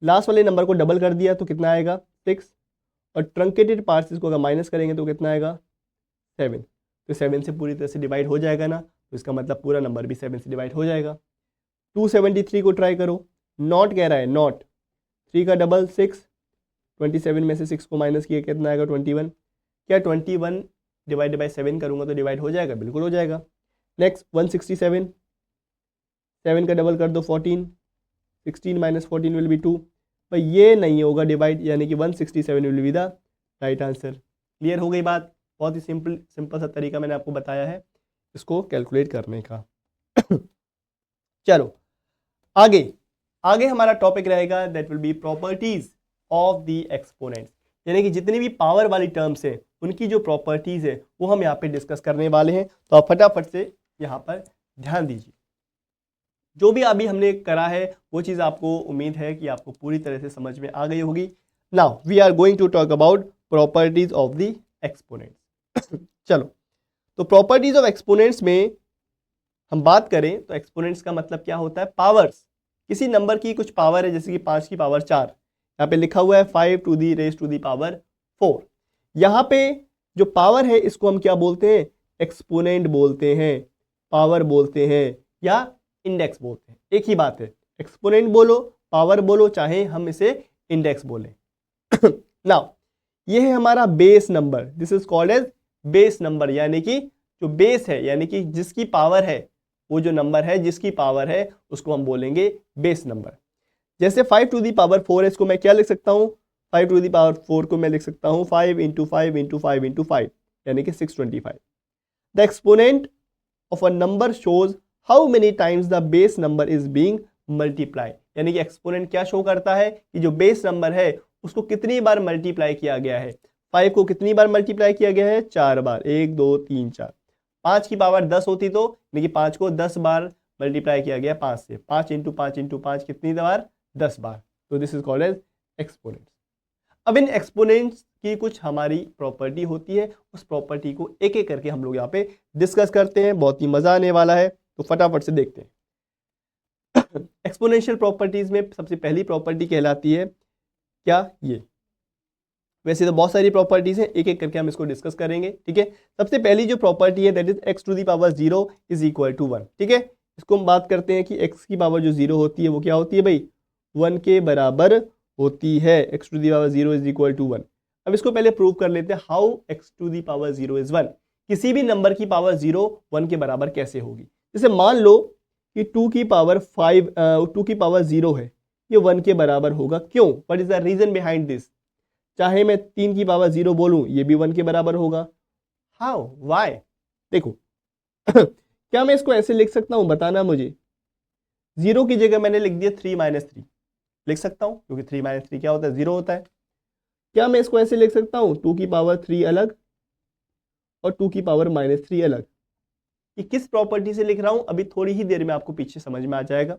लास्ट वाले नंबर को डबल कर दिया तो कितना आएगा? 6, और ट्रंकेटेड पार्ट्स इसको अगर माइनस करेंगे तो कितना आएगा? 7, तो 7 से पूरी तरह से डिवाइड हो जाएगा ना, तो इसका मतलब पूरा नंबर भी 7 से डिवाइड हो जाएगा। 273 को ट्राई करो, नॉट कह रहा है, नॉट, 3 का डबल 6, 27 में से 6 को माइनस किया कितना आएगा 21, क्या 21 डिवाइड बाई 7 करूँगा तो डिवाइड हो जाएगा, बिल्कुल हो जाएगा। नेक्स्ट 167, 7 का डबल कर दो 14, 16 माइनस 14 विल बी 2, पर ये नहीं होगा डिवाइड, यानी कि 167 will be the right answer. Clear हो गई बात, बहुत ही सिंपल सा तरीका मैंने आपको बताया है इसको कैलकुलेट करने का। चलो आगे हमारा टॉपिक रहेगा that will B properties of the exponents, यानी कि जितनी भी पावर वाली टर्म्स है उनकी जो प्रॉपर्टीज है वो हम यहाँ पे डिस्कस करने वाले हैं। तो आप फटाफट से यहाँ पर ध्यान दीजिए, जो भी अभी हमने करा है वो चीज़ आपको उम्मीद है कि आपको पूरी तरह से समझ में आ गई होगी। Now we are going to talk about properties of the exponents. चलो, तो प्रॉपर्टीज ऑफ एक्सपोनेंट्स में हम बात करें तो एक्सपोनेंट्स का मतलब क्या होता है, पावर्स। किसी नंबर की कुछ पावर है, जैसे कि 5 की पावर 4, यहाँ पे लिखा हुआ है 5 to the raise to the power 4। यहाँ पे जो पावर है इसको हम क्या बोलते हैं, एक्सपोनेंट बोलते हैं, पावर बोलते हैं या इंडेक्स बोलते हैं, एक ही बात है। एक्सपोनेंट बोलो, पावर बोलो, चाहे हम इसे इंडेक्स बोलें। नाउ ये है हमारा base number, this is called as base number, यानी कि जो बेस है, यानी कि जिसकी पावर है, वो जो नंबर है जिसकी पावर है उसको हम बोलेंगे बेस नंबर। जैसे 5 टू दी पावर 4 है, इसको मैं क्या लिख सकता हूँ, 5 टू दी पावर 4 को मैं लिख सकता हूँ 5 इंटू 5 इंटू 5 इंटू 5, यानी कि 625। The exponent of a number shows how many times the base number is being multiply, यानी कि एक्सपोनेंट क्या शो करता है कि जो बेस नंबर है उसको कितनी बार मल्टीप्लाई किया गया है। 5 को कितनी बार मल्टीप्लाई किया गया है, 4 बार, 1 2 3 4। 5 की पावर 10 होती तो, लेकिन 5 को 10 बार मल्टीप्लाई किया गया 5 से, 5 इंटू 5 इंटू 5 कितनी बार, 10 बार। तो this is called as exponents. अब इन एक्सपोनेंट्स की कुछ हमारी प्रॉपर्टी होती है, उस प्रॉपर्टी को एक एक करके हम लोग यहाँ पे डिस्कस करते हैं, बहुत ही मजा आने वाला है, तो फटाफट से देखते हैं। एक्सपोनेंशियल प्रॉपर्टीज में सबसे पहली प्रॉपर्टी कहलाती है क्या, ये। वैसे तो बहुत सारी प्रॉपर्टीज हैं, एक एक करके हम इसको डिस्कस करेंगे, ठीक है। सबसे पहली जो प्रॉपर्टी है that is x to the power 0 is equal to 1, ठीक है। इसको हम बात करते हैं कि x की पावर जो 0 होती है वो क्या होती है भाई, 1 के बराबर होती है। x to the power 0 is equal to 1। अब इसको पहले प्रूव कर लेते हैं, how x to the power 0 is 1। किसी भी नंबर की पावर 0 1 के बराबर कैसे होगी। जैसे मान लो कि 2 की पावर 0 है, ये 1 के बराबर होगा, क्यों, what is the reason behind this. चाहे मैं 3 की पावर 0 बोलूं, ये भी 1 के बराबर होगा। हाउ, वाई, देखो। क्या मैं इसको ऐसे लिख सकता हूं, बताना मुझे। 0 की जगह मैंने लिख दिया 3 माइनस 3, लिख सकता हूं, क्योंकि 3 माइनस 3 क्या होता है, 0 होता है। क्या मैं इसको ऐसे लिख सकता हूं, 2 की पावर 3 अलग और 2 की पावर माइनस 3 अलग। ये किस प्रॉपर्टी से लिख रहा हूं, अभी थोड़ी ही देर में आपको पीछे समझ में आ जाएगा।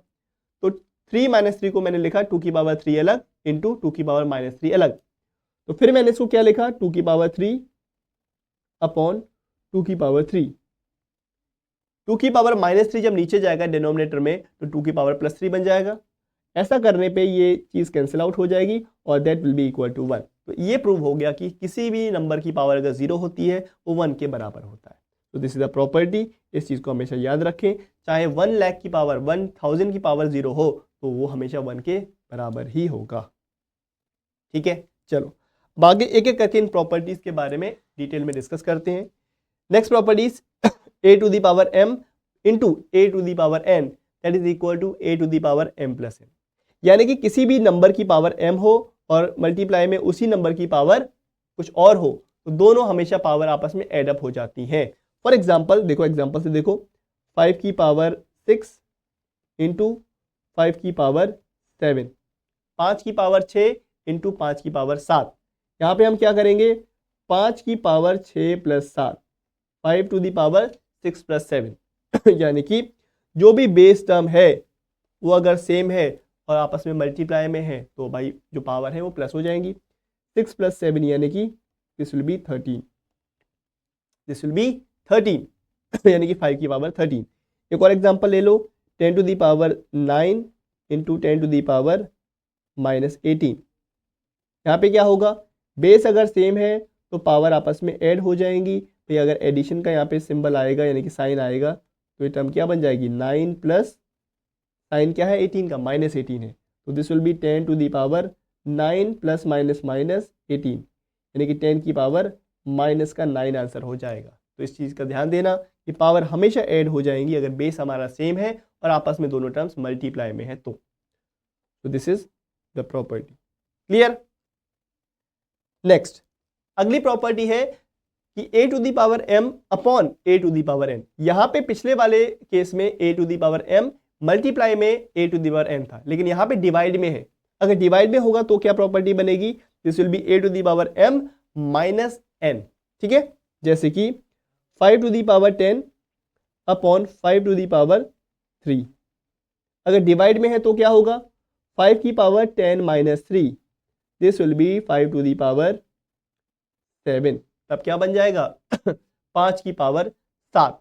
तो 3 माइनस 3 को मैंने लिखा 2 की पावर 3 अलग इंटू 2 की पावर माइनस 3 अलग। तो फिर मैंने इसको क्या लिखा, 2 की पावर 3 अपॉन 2 की पावर 3। 2 की पावर माइनस 3 जब नीचे जाएगा डिनोमिनेटर में तो 2 की पावर प्लस 3 बन जाएगा। ऐसा करने पे ये चीज़ कैंसिल आउट हो जाएगी और that will be equal to 1। तो ये प्रूव हो गया कि किसी भी नंबर की पावर अगर 0 होती है वो 1 के बराबर होता है। तो दिस इज द प्रॉपर्टी, इस चीज़ को हमेशा याद रखें। चाहे 1 लाख की पावर 1000 की पावर 0 हो तो वो हमेशा 1 के बराबर ही होगा, ठीक है। चलो बाकी एक एक करके इन प्रॉपर्टीज के बारे में डिटेल में डिस्कस करते हैं। Next properties, a to the power m into a to the power n that is equal to a to the power m plus n। यानी कि किसी भी नंबर की पावर m हो और मल्टीप्लाई में उसी नंबर की पावर कुछ और हो तो दोनों हमेशा पावर आपस में एड अप हो जाती हैं। फॉर एग्जाम्पल देखो, एग्जाम्पल से देखो, 5 की पावर 6 इंटू 5 की पावर 7, 5 की पावर 6 इंटू 5 की पावर 7। यहाँ पे हम क्या करेंगे, 5 की power 6 plus 7, 5 to the power 6 plus 7। यानी कि जो भी बेस टर्म है वो अगर सेम है और आपस में मल्टीप्लाई में है तो भाई जो पावर है वो प्लस हो जाएंगी। 6 प्लस 7 यानी कि this will B 13, this will B 13 यानी कि 5 की पावर 13। एक और एग्जांपल ले लो, 10 to the power 9 into 10 to the power minus 18। यहाँ पे क्या होगा, बेस अगर सेम है तो पावर आपस में ऐड हो जाएंगी, भाई अगर एडिशन का यहाँ पे सिंबल आएगा यानी कि साइन आएगा तो ये टर्म क्या बन जाएगी, 9 प्लस साइन क्या है 18 का, -18 है, तो this will be 10 to the power 9 plus minus minus 18 यानी कि 10 की पावर माइनस का 9 आंसर हो जाएगा। तो इस चीज़ का ध्यान देना कि पावर हमेशा ऐड हो जाएंगी अगर बेस हमारा सेम है और आपस में दोनों टर्म्स मल्टीप्लाई में है तो this is the property. Clear. Next अगली प्रॉपर्टी है कि a to the power m upon a to the power n। यहां पे पिछले वाले केस में a to the power m multiply में a to the power n था, लेकिन यहां पे डिवाइड में है। अगर डिवाइड में होगा तो क्या प्रॉपर्टी बनेगी, this will be a to the power m minus n। ठीक है, जैसे कि 5 to the power 10 upon 5 to the power 3। अगर डिवाइड में है तो क्या होगा, 5 की power 10 minus 3, this will be 5 to the power 7। तब क्या बन जाएगा 5 की पावर 7,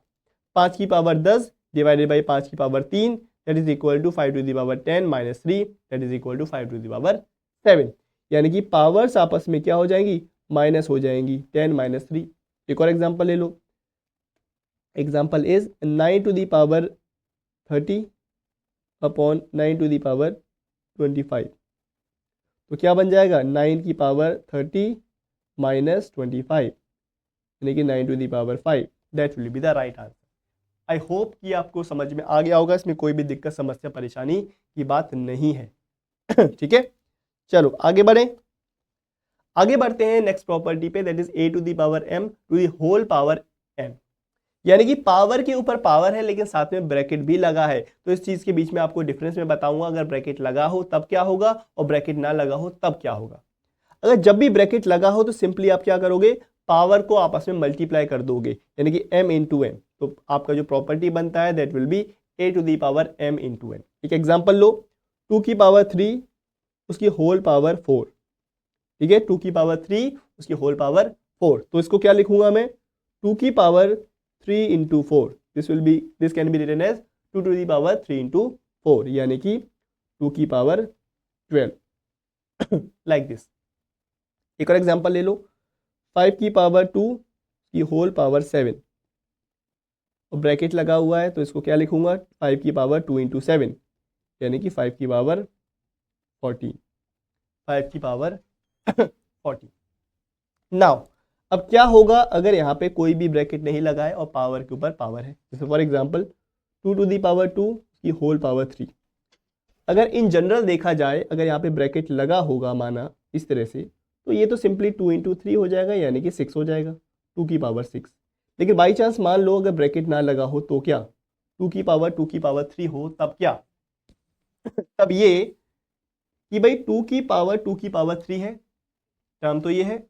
5 की पावर 10 डिवाइडेड बाई 5 की power 3 that is equal to 5 to the power 10 minus 3 that is equal to 5 to the power 7। यानी कि पावर्स आपस में क्या हो जाएंगी, माइनस हो जाएंगी, 10 माइनस 3। एक और एग्जांपल ले लो, example is 9 to the power 30 upon 9 to the power 25। तो क्या बन जाएगा 9 की पावर 30 माइनस 25 यानी कि 9 to the power 5। That will be the right answer. I hope कि आपको समझ में आ गया होगा, इसमें कोई भी दिक्कत समस्या परेशानी की बात नहीं है। ठीक है, चलो आगे बढ़े। आगे बढ़ते हैं नेक्स्ट प्रॉपर्टी पे, that is a to the power m टू दी होल पावर n। यानी कि पावर के ऊपर पावर है लेकिन साथ में ब्रैकेट भी लगा है। तो इस चीज के बीच में आपको डिफरेंस में बताऊंगा, अगर ब्रैकेट लगा हो तब क्या होगा और ब्रैकेट ना लगा हो तब क्या होगा। अगर जब भी ब्रैकेट लगा हो तो सिंपली आप क्या करोगे, पावर को आपस में मल्टीप्लाई कर दोगे यानी कि m इंटू n। तो आपका जो प्रॉपर्टी बनता है that will be a to the power m into n। एक एग्जांपल लो, 2 की पावर 3 उसकी होल पावर 4। ठीक है, 2 की पावर 3 उसकी होल पावर 4। तो इसको क्या लिखूंगा मैं, 2 की power 3 into 4, this can be written as 2 to the power 3 into 4 यानी कि 2 की पावर 12 लाइक दिस। एक और एग्जांपल ले लो, 5 की पावर 2 की होल पावर 7 और ब्रैकेट लगा हुआ है तो इसको क्या लिखूंगा, 5 की पावर 2 इंटू 7 यानी कि 5 की पावर 14, 5 की पावर 40। नाउ अब क्या होगा अगर यहाँ पे कोई भी ब्रैकेट नहीं लगा है और पावर के ऊपर पावर है, जैसे for example 2 to the power 2 की होल पावर 3। अगर इन जनरल देखा जाए, अगर यहाँ पे ब्रैकेट लगा होगा माना इस तरह से, तो ये तो सिंपली 2 इंटू 3 हो जाएगा यानी कि 6 हो जाएगा, 2 की पावर 6। लेकिन बाई चांस मान लो अगर ब्रैकेट ना लगा हो तो क्या, 2 की पावर 3 हो तब क्या तब ये कि भाई 2 की पावर 3 है टर्म, तो ये है।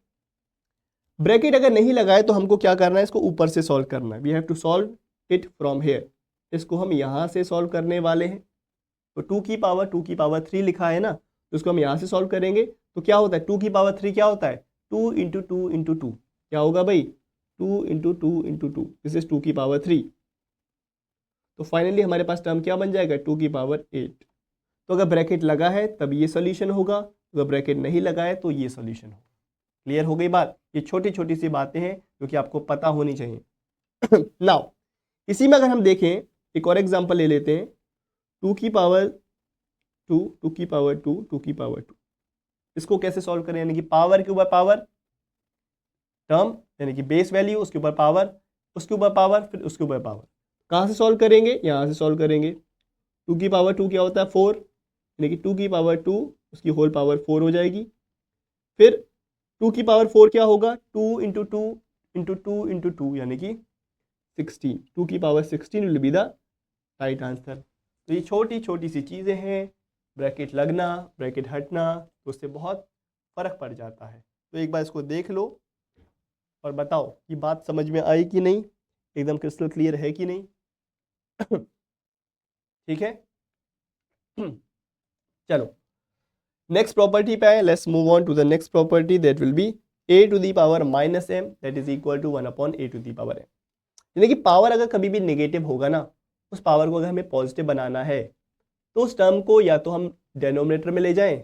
ब्रैकेट अगर नहीं लगाए तो हमको क्या करना है, इसको ऊपर से सॉल्व करना है। We have to solve it from here. इसको हम यहाँ से सॉल्व करने वाले हैं। तो 2 की पावर 3 लिखा है ना, तो इसको हम यहाँ से सॉल्व करेंगे। तो क्या होता है 2 की पावर 3 क्या होता है, 2 इंटू 2 इंटू 2 क्या होगा भाई, 2 इंटू 2 इंटू 2, दिस इज 2 की पावर 3। तो फाइनली हमारे पास टर्म क्या बन जाएगा, 2 की पावर 8। तो अगर ब्रैकेट लगा है तब ये सोल्यूशन होगा, अगर ब्रैकेट नहीं लगा है तो ये सोल्यूशन होगा। क्लियर हो गई बात। ये छोटी छोटी सी बातें हैं जो कि आपको पता होनी चाहिए। नाउ इसी में अगर हम देखें एक और एग्जांपल ले लेते हैं, 2 की पावर 2, 2 की पावर 2, 2 की पावर 2। इसको कैसे सॉल्व करें, यानी कि पावर के ऊपर पावर टर्म यानी कि बेस वैल्यू, उसके ऊपर पावर, उसके ऊपर पावर, फिर उसके ऊपर पावर। कहाँ से सॉल्व करेंगे, यहाँ से सॉल्व करेंगे। 2 की पावर 2 क्या होता है 4, यानी कि 2 की पावर 2 उसकी होल पावर 4 हो जाएगी। फिर 2 की पावर 4 क्या होगा, 2 इंटू 2 इंटू 2 इंटू 2 यानी कि 16। 2 की power 16 will be the right answer. तो ये छोटी छोटी सी चीज़ें हैं, ब्रैकेट लगना ब्रैकेट हटना, तो उससे बहुत फर्क पड़ जाता है। तो एक बार इसको देख लो और बताओ कि बात समझ में आई कि नहीं, एकदम क्रिस्टल क्लियर है कि नहीं। ठीक है, चलो नेक्स्ट प्रॉपर्टी पे आए। Let's move on to the next property, that will be a to the power minus m that is equal to 1 upon a to the power m। यानी कि पावर अगर कभी भी नेगेटिव होगा ना, उस पावर को अगर हमें पॉजिटिव बनाना है तो उस टर्म को या तो हम डेनोमिनेटर में ले जाएं,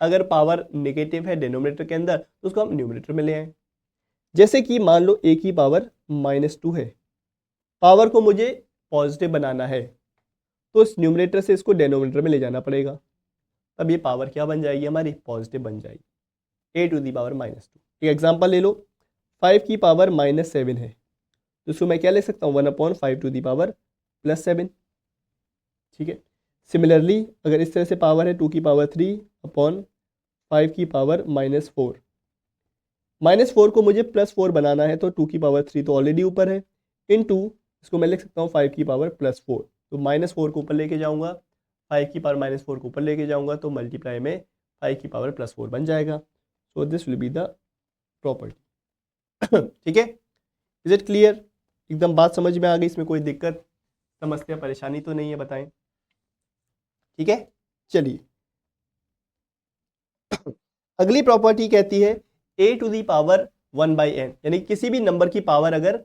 अगर पावर नेगेटिव है डेनोमिनेटर के अंदर तो उसको हम न्यूमरेटर में ले आएं। जैसे कि मान लो a की पावर -2 है, पावर को मुझे पॉजिटिव बनाना है तो इस न्यूमरेटर से इसको डेनोमिनेटर में ले जाना पड़ेगा, तब ये पावर क्या बन जाएगी हमारी, पॉजिटिव बन जाएगी, a टू दी पावर -2। एक एग्जांपल ले लो, 5 की पावर -7 है तो इसको मैं क्या ले सकता हूँ, 1/5 टू दी पावर +7। ठीक है, सिमिलरली अगर इस तरह से पावर है 2 की पावर 3/5 की पावर -4, -4 को मुझे +4 बनाना है तो 2 की पावर 3 तो ऑलरेडी ऊपर है, इनटू इसको मैं लिख सकता हूँ 5 की पावर +4, तो -4 को ऊपर लेके जाऊंगा, 5 की पावर -4 को ऊपर लेके जाऊंगा तो मल्टीप्लाई में 5 की पावर +4 बन जाएगा। So this will be the property. ठीक है, इज इट क्लियर, एकदम बात समझ में आ गई, इसमें कोई दिक्कत समस्या परेशानी तो नहीं है, बताएं। ठीक है, चलिए अगली प्रॉपर्टी कहती है a to the power 1/n, यानी किसी भी नंबर की पावर अगर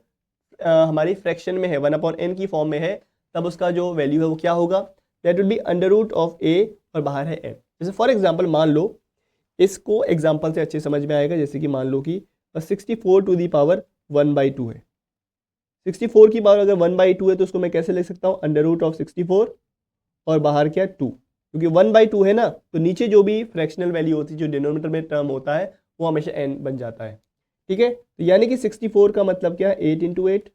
हमारी फ्रैक्शन में है, 1/n की फॉर्म में है, तब उसका जो वैल्यू है वो क्या होगा, दैट विल बी √a और बाहर है n। जैसे फॉर एग्जांपल मान लो, इसको एग्जांपल से अच्छे समझ में आएगा, जैसे कि मान लो कि 64 टू दी पावर 1/2 है, 64 की पावर अगर 1/2 है तो उसको मैं कैसे लिख सकता हूँ, √64 और बाहर क्या 2, क्योंकि 1/2 है ना, तो नीचे जो भी फ्रैक्शनल वैल्यू होती है, जो डिनोमिनेटर में टर्म होता है वो हमेशा n बन जाता है। ठीक है, तो यानी कि 64 का मतलब क्या है, 8 × 8,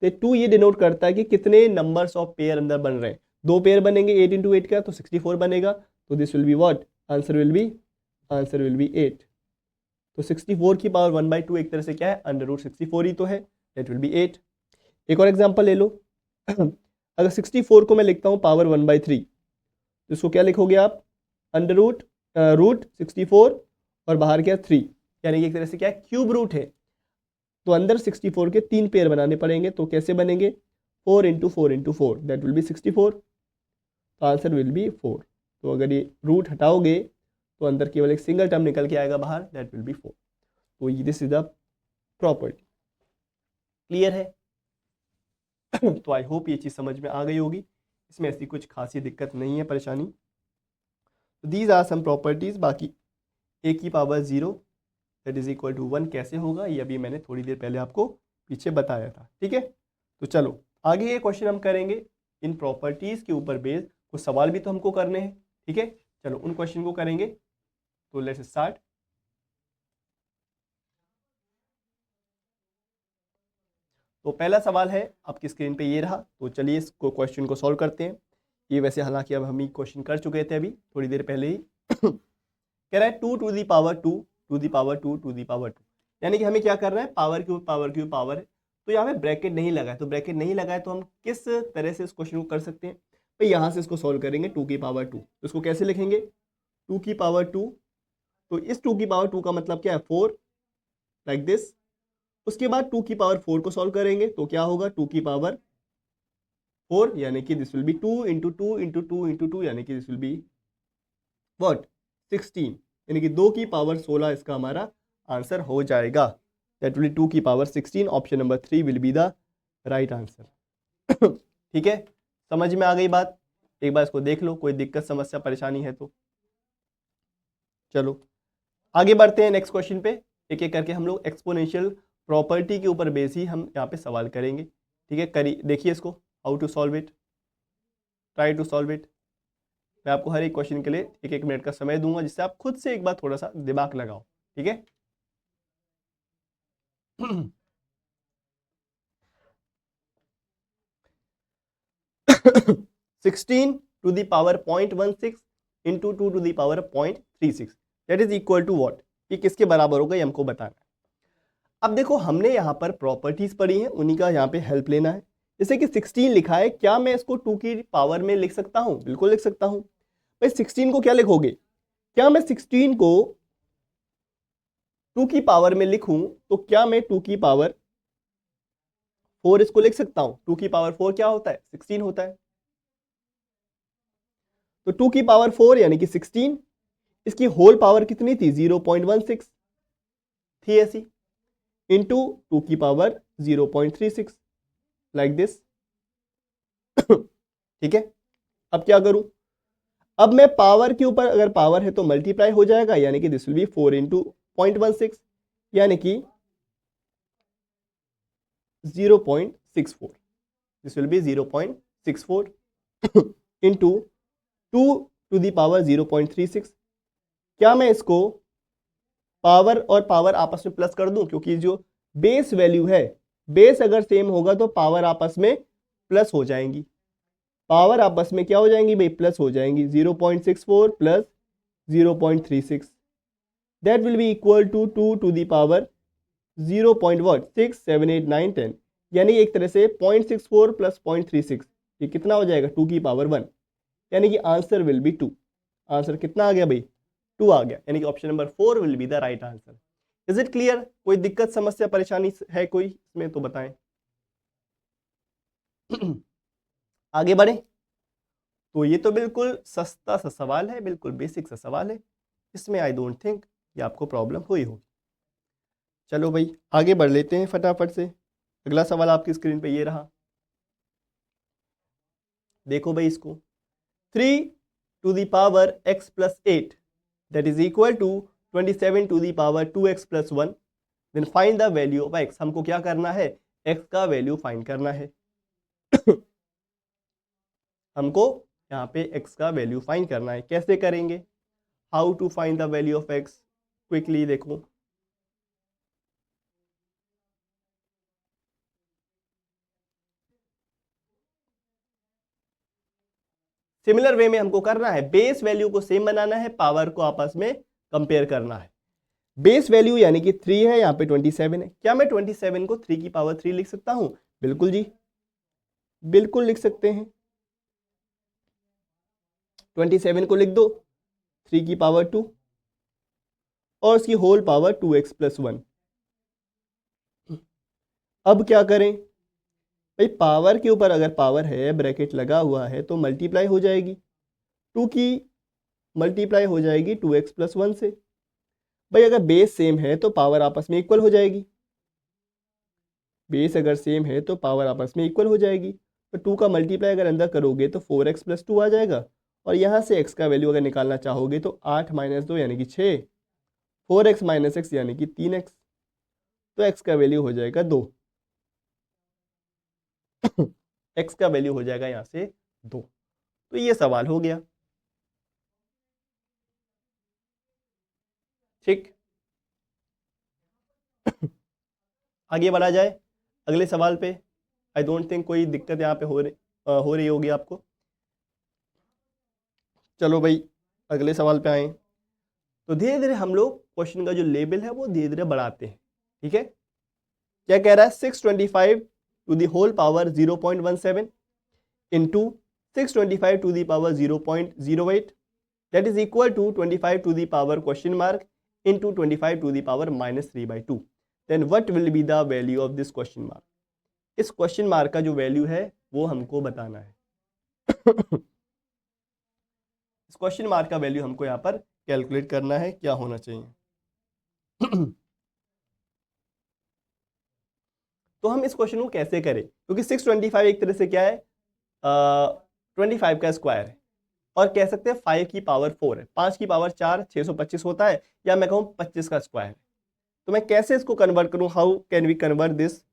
तो 2 ये डिनोट करता है कि कितने नंबर्स ऑफ पेयर अंदर बन रहे हैं, 2 पेयर बनेंगे 8 × 8 का तो 64 बनेगा, तो this will be what, answer will be 8। तो 64 की पावर 1/2 एक तरह से क्या है, √64 ही तो है, दैट विल बी 8। एक और एग्जांपल ले लो, अगर 64 को मैं लिखता हूँ पावर 1/3 तो इसको क्या लिखोगे आप, √64 और बाहर क्या 3, यानी कि एक तरह से क्या है, क्यूब रूट है, तो अंदर 64 के 3 पेयर बनाने पड़ेंगे, तो कैसे बनेंगे, 4 × 4 × 4 दैट विल बी 64, तो आंसर विल बी 4। तो अगर ये रूट हटाओगे तो अंदर केवल एक सिंगल टर्म निकल के आएगा बाहर, दैट विल बी 4। तो this is the property, clear है। तो आई होप ये चीज़ समझ में आ गई होगी, इसमें ऐसी कुछ खासी दिक्कत नहीं है, परेशानी। तो दीज आर सम प्रॉपर्टीज। बाकी a की power 0 that is equal to 1 कैसे होगा, ये अभी मैंने थोड़ी देर पहले आपको पीछे बताया था। ठीक है, तो चलो आगे ये क्वेश्चन हम करेंगे इन प्रॉपर्टीज के ऊपर बेस्ड, कुछ सवाल भी तो हमको करने हैं। ठीक है, चलो उन क्वेश्चन को करेंगे, तो लेट्स स्टार्ट। तो पहला सवाल है आपकी स्क्रीन पे ये रहा, तो चलिए इसको क्वेश्चन को सॉल्व करते हैं। ये वैसे हालांकि अब हम ही क्वेश्चन कर चुके थे अभी थोड़ी देर पहले ही। कह रहा है 2 to the power 2 to the power 2 to the power 2, यानी कि हमें क्या करना है, पावर क्यूब पावर है। तो यहाँ पे ब्रैकेट नहीं लगा है, तो ब्रैकेट नहीं लगा है तो हम किस तरह से इस क्वेश्चन को कर सकते हैं भाई, यहाँ से इसको सॉल्व करेंगे 2 की पावर 2, तो इसको कैसे लिखेंगे, 2 की पावर 2, तो इस 2 की पावर 2 का मतलब क्या है 4, लाइक दिस। उसके बाद 2 की पावर 4 को सॉल्व करेंगे तो क्या होगा, 2 की पावर 4, यानी कि दिस विल बी 2 × 2 × 2 × 2, यानी कि दिस विल बी व्हाट 16, यानी कि 2 की पावर 16 इसका हमारा आंसर हो जाएगा, दैट विल बी 2 की power 16। Option number 3 will be the right answer. ठीक है, समझ में आ गई बात, एक बार इसको देख लो, कोई दिक्कत समस्या परेशानी है तो। चलो आगे बढ़ते हैं नेक्स्ट क्वेश्चन पे, एक एक करके हम लोग एक्सपोनेंशियल प्रॉपर्टी के ऊपर बेस ही हम यहाँ पे सवाल करेंगे। ठीक है, करिए, देखिए इसको, how to solve it, try to solve it. मैं आपको हर एक क्वेश्चन के लिए 1-1 मिनट का समय दूंगा, जिससे आप खुद से एक बार थोड़ा सा दिमाग लगाओ। ठीक है। 16 to the power 0.16 into 2 to the power 0.36 that is equal to what, ये किसके बराबर होगा ये हमको बताना है। अब देखो हमने यहाँ पर प्रॉपर्टीज पढ़ी हैं, उन्हीं का यहाँ पे हेल्प लेना है। जैसे कि 16 लिखा है, क्या मैं इसको 2 की पावर में लिख सकता हूँ, बिल्कुल लिख सकता हूँ भाई। 16 को क्या लिखोगे, क्या मैं 16 को 2 की पावर में लिखूं तो क्या मैं 2 की पावर 4 इसको लिख सकता हूं। 2 की पावर 4 क्या होता है, 16 होता है। तो 2 की पावर 4 यानी कि 16, इसकी होल पावर कितनी थी 0.16 थी ऐसी, इंटू 2 की पावर 0.36 लाइक दिस। ठीक है, अब क्या करूं, अब मैं पावर के ऊपर अगर पावर है तो मल्टीप्लाई हो जाएगा, यानी कि दिस विल बी 4 × 0.16, यानी कि 0.64, this will be 0.64 into 2 to the power 0.36। क्या मैं इसको पावर और पावर आपस में प्लस कर दूं, क्योंकि जो बेस वैल्यू है, बेस अगर सेम होगा तो पावर आपस में प्लस हो जाएंगी, पावर आपस में क्या हो जाएंगी भाई, प्लस हो जाएंगी। 0.64 plus 0.36 that will be equal to 2 to the power 0.6 7 8 9 10, यानी एक तरह से 0.64 प्लस 0.36 ये कितना हो जाएगा, 2 की पावर 1, यानी कि आंसर विल बी 2। आंसर कितना आ गया भाई, 2 आ गया, यानी कि option number 4 will be the right answer. Is it clear? कोई दिक्कत समस्या परेशानी है कोई इसमें तो बताएं। आगे बढ़े। तो ये तो बिल्कुल सस्ता सा सवाल है, बिल्कुल बेसिक सा सवाल है, इसमें आई डोंट थिंक ये आपको प्रॉब्लम हुई होगी। चलो भाई आगे बढ़ लेते हैं फटाफट से। अगला सवाल आपकी स्क्रीन पे ये रहा, देखो भाई इसको। 3 to the power x plus 8 that is equal to 27 to the power 2x plus 1, then find the value of x। हमको क्या करना है, x का वैल्यू फाइंड करना है। हमको यहाँ पे x का वैल्यू फाइंड करना है, कैसे करेंगे, how to find the value of x, quickly देखो। सिमिलर वे में हमको करना है, बेस वैल्यू को सेम बनाना है, पावर को आपस में कंपेयर करना है। बेस वैल्यू यानी कि 3 है, यहाँ पे 27 है, क्या मैं 27 को 3 की पावर 3 लिख सकता हूं? बिल्कुल जी, बिल्कुल लिख सकते हैं। 27 को लिख दो 3 की पावर 2 और उसकी होल पावर 2x प्लस 1। अब क्या करें भाई, पावर के ऊपर अगर पावर है, ब्रैकेट लगा हुआ है, तो मल्टीप्लाई हो जाएगी, 2 की मल्टीप्लाई हो जाएगी 2x प्लस 1 से। भाई अगर बेस सेम है तो पावर आपस में इक्वल हो जाएगी, बेस अगर सेम है तो पावर आपस में इक्वल हो जाएगी, तो 2 का मल्टीप्लाई अगर अंदर करोगे तो 4x प्लस 2 आ जाएगा, और यहाँ से x का वैल्यू अगर निकालना चाहोगे तो 8 माइनस 2 यानी कि 6, 4x माइनस x यानी कि 3x, तो x का वैल्यू हो जाएगा 2। x का वैल्यू हो जाएगा यहाँ से 2। तो ये सवाल हो गया, ठीक। आगे बढ़ा जाए अगले सवाल पे। आई डोंट थिंक कोई दिक्कत यहाँ पे हो रही होगी आपको। चलो भाई अगले सवाल पे आए। तो धीरे धीरे हम लोग क्वेश्चन का जो लेवल है वो धीरे धीरे बढ़ाते हैं, ठीक है। क्या कह रहा है, 625 to the whole power 0.17 into 625 to the power 0.08 that is equal to 25 to the power question mark into 25 to the power -3/2, then what will be the value of this question mark. इस question mark का जो value है वो हमको बताना है। इस question mark का वैल्यू हमको यहाँ पर कैलकुलेट करना है, क्या होना चाहिए। तो हम इस क्वेश्चन को कैसे करें, क्योंकि 625 एक तरह से क्या है, 25 का स्क्वायर है, और कह सकते हैं 5 की पावर 4 है, 5 की पावर 4 625 होता है, या मैं कहूँ 25 का स्क्वायर है। तो मैं कैसे इसको कन्वर्ट करूँ, how can we convert this.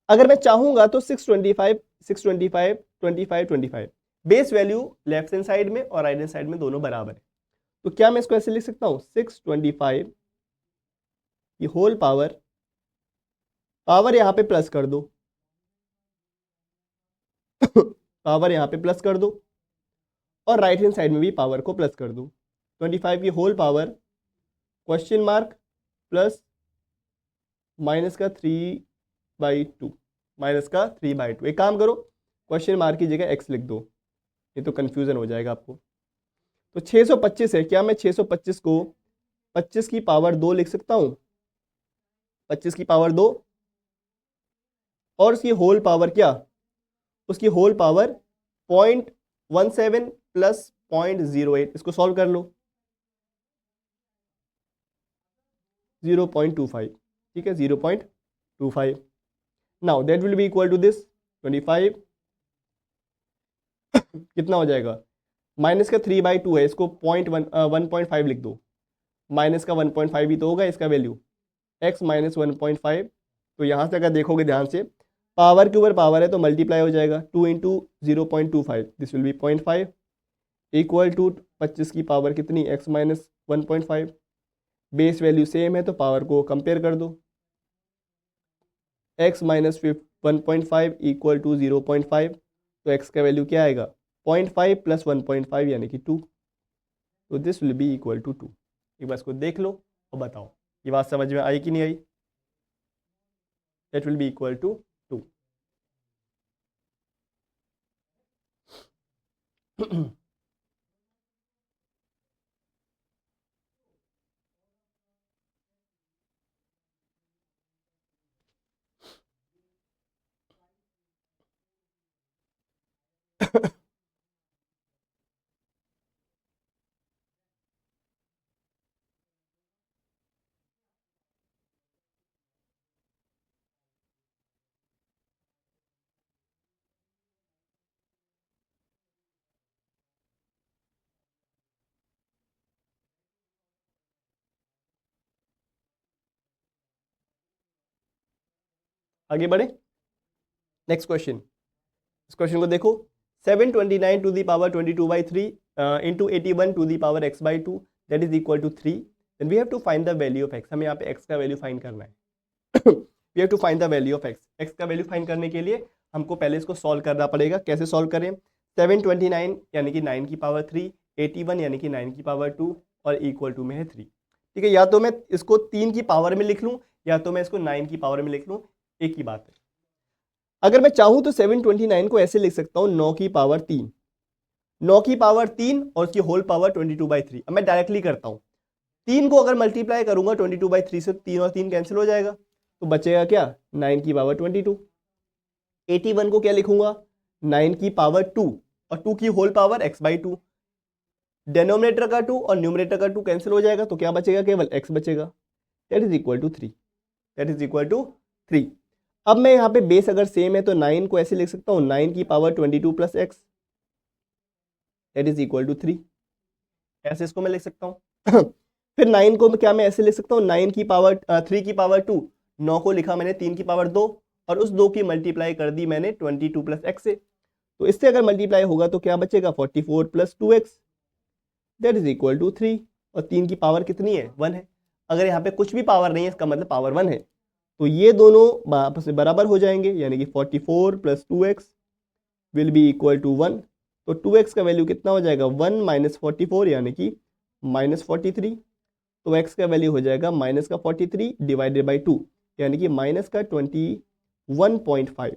अगर मैं चाहूंगा तो 625 625 25 25 base value left hand side में और राइट हैंड साइड में दोनों बराबर है, तो क्या मैं इसको ऐसे लिख सकता हूँ, 625 की होल पावर, पावर यहाँ पे प्लस कर दो पावर यहाँ पे प्लस कर दो, और राइट हैंड साइड में भी पावर को प्लस कर दो, 25 की whole power question mark plus minus का 3/2, माइनस का 3/2। एक काम करो, क्वेश्चन मार्क की जगह x लिख दो, ये तो कंफ्यूजन हो जाएगा आपको। तो 625 है, क्या मैं 625 को 25 की पावर 2 लिख सकता हूँ, 25 की पावर 2, और उसकी होल पावर क्या, उसकी होल पावर 0.17 प्लस 0.08, इसको सॉल्व कर लो, 0.25, ठीक है, 0.25। Now that will be equal to this 25 कितना हो जाएगा, माइनस का 3/2 है, इसको 1.5 लिख दो, माइनस का 1.5 ही तो होगा इसका वैल्यू, x माइनस 1.5, तो यहाँ से अगर देखोगे ध्यान से पावर के ऊपर पावर है तो मल्टीप्लाई हो जाएगा 2 into 0.25, this will be 0.5 equal to 25 की पावर कितनी x minus 1.5। Base value same है तो पावर को कंपेयर कर दो, x माइनस 1.5 इक्वल टू 0.5, तो x का वैल्यू क्या आएगा 0.5 प्लस 1.5 यानी कि 2, तो this will be equal to 2। एक बार इसको देख लो और बताओ ये बात समझ में आई कि नहीं आई। That will be equal to 2। आगे बढ़े, नेक्स्ट क्वेश्चन। इस क्वेश्चन को देखो, 729 to the power 22/3 into 81 to the power x/2 that is equal to 3, then we have to find the value of x। हमें यहाँ पे x का वैल्यू फाइंड करना है। We have to find the value of x का value find करने के लिए हमको पहले इसको सॉल्व करना पड़ेगा। कैसे सॉल्व करें, 729 यानी कि 9 की पावर 3, 81 यानी कि 9 की पावर 2 और इक्वल टू में है 3। ठीक है, या तो मैं इसको 3 की पावर में लिख लूँ या तो मैं इसको 9 की पावर में लिख लूँ, एक ही बात है। अगर मैं चाहूं तो 729 को ऐसे लिख सकता हूं 9 की पावर 3, 9 की पावर 3 और उसकी होल पावर 22/3। अब मैं डायरेक्टली करता हूं, 3 को अगर मल्टीप्लाई करूंगा 22/3 से, 3 और 3 कैंसिल हो जाएगा, तो बचेगा क्या 9 की पावर 22। 81 को क्या लिखूंगा 9 की पावर 2 और 2 की होल पावर x/2। डेनोमिनेटर का 2 और न्यूमरेटर का 2 कैंसिल हो जाएगा, तो क्या बचेगा केवल x बचेगा, that is equal to 3, that is equal to 3। अब मैं यहाँ पे बेस अगर सेम है तो 9 को ऐसे लिख सकता हूँ 9 की power 22 plus x that is equal to 3, ऐसे इसको मैं लिख सकता हूँ। फिर 9 को क्या मैं ऐसे लिख सकता हूँ 9 की पावर 3 की पावर 2, 9 को लिखा मैंने 3 की पावर 2 और उस 2 की मल्टीप्लाई कर दी मैंने 22 प्लस एक्स से, तो इससे अगर मल्टीप्लाई होगा तो क्या बचेगा 44 plus 2x that is equal to 3, और 3 की पावर कितनी है 1 है। अगर यहाँ पे कुछ भी पावर नहीं है इसका मतलब पावर 1 है, तो ये दोनों आपस में बराबर हो जाएंगे, यानी कि 44 plus 2x will be equal to 1। तो 2x का वैल्यू कितना हो जाएगा 1 माइनस 44 यानी कि माइनस 43, तो x का वैल्यू हो जाएगा माइनस का 43 डिवाइडेड बाई 2 यानी कि माइनस का 21.5,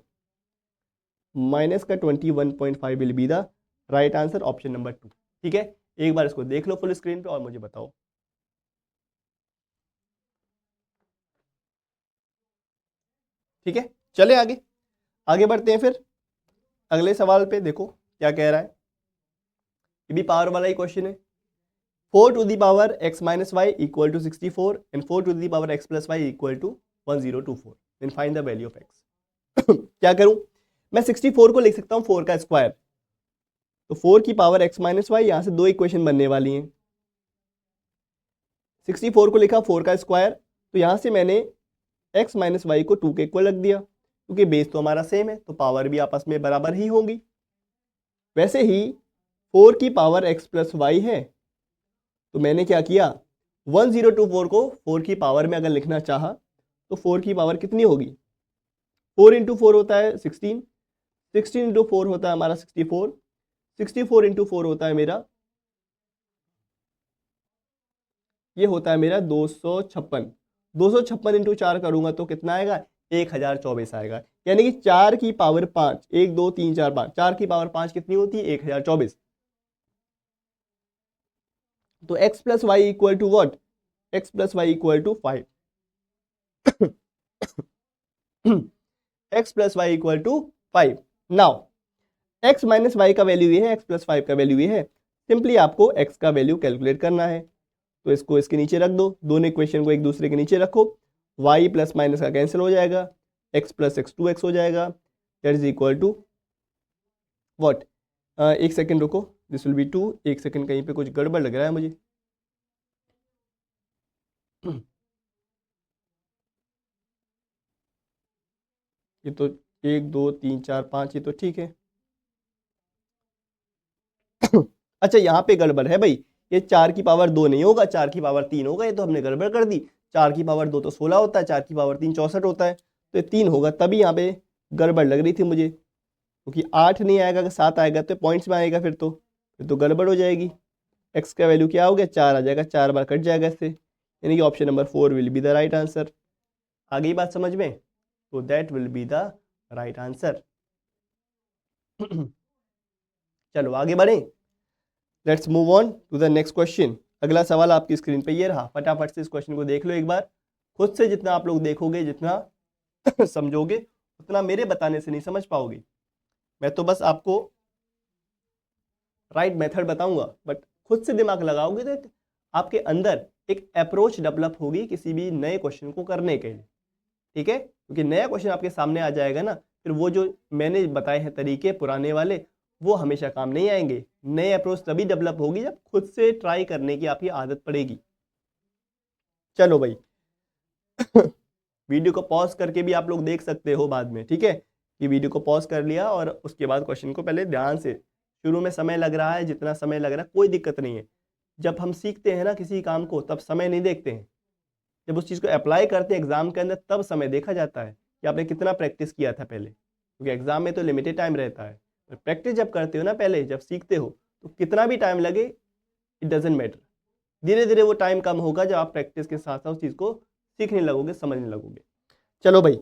माइनस का 21.5 will be the right answer, option number 2। ठीक है, एक बार इसको देख लो फुल स्क्रीन पे और मुझे बताओ। ठीक है, चले आगे आगे बढ़ते हैं फिर अगले सवाल पे। देखो क्या कह रहा है, ये भी पावर वाला ही क्वेश्चन है। 4 to the power x minus y equal to 64 and 4 to the power x plus y equal to 1024, then find the value of x। क्या करूं, मैं 64 को लिख सकता हूं 4 का स्क्वायर, तो 4 की पावर x माइनस वाई, यहां से दो इक्वेशन बनने वाली हैं। 64 को लिखा 4 का स्क्वायर, तो यहां से मैंने x माइनस वाई को 2 के इक्वल रख दिया, क्योंकि बेस तो हमारा सेम है तो पावर भी आपस में बराबर ही होंगी। वैसे ही 4 की पावर x प्लस वाई है, तो मैंने क्या किया 1024 को 4 की पावर में अगर लिखना चाहा तो 4 की पावर कितनी होगी, 4 इंटू 4 होता है 16, 16 इंटू 4 होता है हमारा 64, 64 इंटू 4 होता है मेरा, ये होता है मेरा 256, 256 इंटू 4 करूंगा तो कितना आएगा 1024 आएगा, यानी कि 4 की पावर 5, 1 2 3 4 5, 4 की पावर 5 कितनी होती है 1024। तो x plus y equal to what, x plus y equal to 5, x plus y equal to 5। Now x minus y का वैल्यू ये है, x प्लस 5 का वैल्यू ये है, सिंपली आपको x का वैल्यू कैलकुलेट करना है, तो इसको इसके नीचे रख दो, दोनों इक्वेशन को एक दूसरे के नीचे रखो, y प्लस माइनस का कैंसिल हो जाएगा, x प्लस एक्स 2x हो जाएगा, that is equal to what, एक सेकेंड रुको, दिस विल बी 2, एक सेकेंड कहीं पे कुछ गड़बड़ लग रहा है मुझे। ये तो 1 2 3 4 5, ये तो ठीक है। अच्छा यहाँ पे गड़बड़ है भाई, ये 4 की पावर 2 नहीं होगा, 4 की पावर 3 होगा, ये तो हमने गड़बड़ कर दी। 4 की पावर 2 तो 16 होता है, 4 की पावर 3 64 होता है, तो ये 3 होगा, तभी यहाँ पे गड़बड़ लग रही थी मुझे, क्योंकि 8 नहीं आएगा, अगर 7 आएगा तो पॉइंट्स में आएगा, फिर तो गड़बड़ हो जाएगी। एक्स का वैल्यू क्या हो गया, 4 आ जाएगा, 4 बार कट जाएगा इससे, यानी कि option number 4 will be the right answer. आ गई बात समझ में? तो that will be the right answer. चलो आगे बढ़े, let's move on to the next question. अगला सवाल आपकी स्क्रीन पे ये रहा, फटाफट से इस क्वेश्चन को देख लो एक बार। खुद से जितना आप लोग देखोगे, जितना समझोगे, उतना मेरे बताने से नहीं समझ पाओगे। मैं तो बस आपको राइट मेथड बताऊंगा, बट खुद से दिमाग लगाओगे तो आपके अंदर एक अप्रोच डेवलप होगी किसी भी नए क्वेश्चन को करने के लिए, ठीक है? क्योंकि नया क्वेश्चन आपके सामने आ जाएगा ना, फिर वो जो मैंने बताए हैं तरीके पुराने वाले, वो हमेशा काम नहीं आएंगे। नए अप्रोच तभी डेवलप होगी जब खुद से ट्राई करने की आपकी आदत पड़ेगी। चलो भाई, वीडियो को पॉज करके भी आप लोग देख सकते हो बाद में, ठीक है? कि वीडियो को पॉज कर लिया और उसके बाद क्वेश्चन को पहले ध्यान से, शुरू में समय लग रहा है, जितना समय लग रहा है कोई दिक्कत नहीं है। जब हम सीखते हैं ना किसी काम को, तब समय नहीं देखते हैं, जब उस चीज़ को अप्लाई करते हैं एग्जाम के अंदर, तब समय देखा जाता है कि आपने कितना प्रैक्टिस किया था पहले, क्योंकि एग्जाम में तो लिमिटेड टाइम रहता है। प्रैक्टिस जब करते हो ना, पहले जब सीखते हो, तो कितना भी टाइम लगे इट डजेंट मैटर, धीरे धीरे वो टाइम कम होगा जब आप प्रैक्टिस के साथ साथ उस चीज़ को सीखने लगोगे, समझने लगोगे। चलो भाई,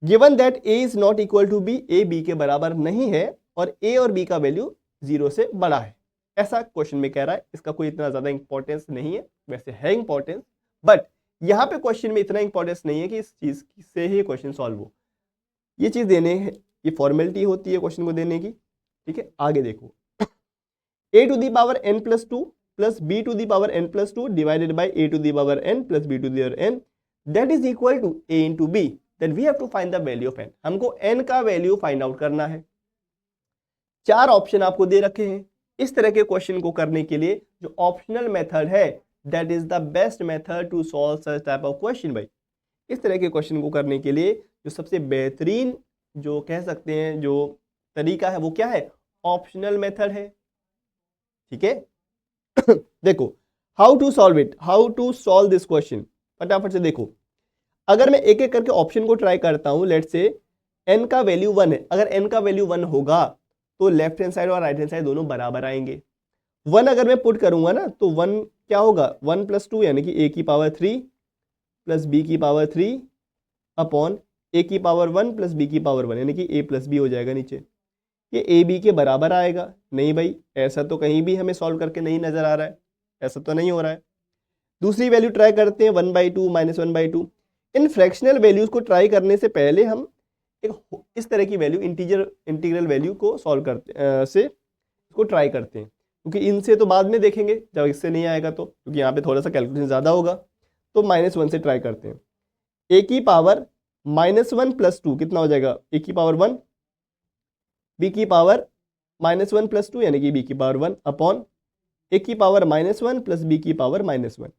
given that A is not equal to B, A B के बराबर नहीं है और ए और बी का वैल्यू 0 से बड़ा है, ऐसा क्वेश्चन में कह रहा है। इसका कोई इतना ज्यादा इंपॉर्टेंस नहीं है, वैसे है इंपॉर्टेंस, बट यहाँ पे क्वेश्चन में इतना इंपॉर्टेंस नहीं है कि इस चीज से ही क्वेश्चन सॉल्व हो। ये चीज देने है, ये फॉर्मेलिटी होती है क्वेश्चन को देने की, ठीक है? आगे देखो, a to the power n plus 2 plus B to the power n plus 2 divided by a to the power n plus b to the power n that is equal to a into B, then we have to find the value of n। हमको n का value find out करना है। 4 option आपको दे रखे हैं। इस तरह के क्वेश्चन को करने के लिए जो ऑप्शनल मेथड है, that is the best method to solve such type of question. भाई, इस तरह के क्वेश्चन को करने के लिए जो सबसे बेहतरीन, जो कह सकते हैं जो तरीका है, वो क्या है? ऑप्शनल मेथड है, ठीक है? देखो, how to solve it, how to solve this question, फटाफट से देखो। अगर मैं एक एक करके ऑप्शन को ट्राई करता हूं, लेट्स से n का वैल्यू 1 है, अगर n का वैल्यू 1 होगा तो लेफ्ट हैंड साइड और राइट हैंड साइड दोनों बराबर आएंगे। 1 अगर मैं पुट करूंगा ना, तो 1 क्या होगा, 1 प्लस 2 यानी कि a की पावर 3 प्लस b की पावर 3 अपॉन a की पावर 1 प्लस b की पावर 1, यानी कि a प्लस बी हो जाएगा नीचे। ये ए बी के बराबर आएगा? नहीं भाई, ऐसा तो कहीं भी हमें सॉल्व करके नहीं नजर आ रहा है, ऐसा तो नहीं हो रहा है। दूसरी वैल्यू ट्राई करते हैं, 1/2 माइनस 1/2। इन फ्रैक्शनल वैल्यूज को ट्राई करने से पहले हम एक इस तरह की वैल्यू, इंटीग्रल वैल्यू को सॉल्व करते से इसको ट्राई करते हैं, क्योंकि इनसे तो बाद में देखेंगे जब इससे नहीं आएगा तो, क्योंकि यहाँ पे थोड़ा सा कैलकुलेशन ज़्यादा होगा। तो -1 से ट्राई करते हैं। ए की पावर -1 प्लस 2 कितना हो जाएगा, ए की पावर 1, बी की पावर -1 प्लस 2 यानी कि बी की पावर 1 अपॉन ए की पावर -1 प्लस बी की power -1,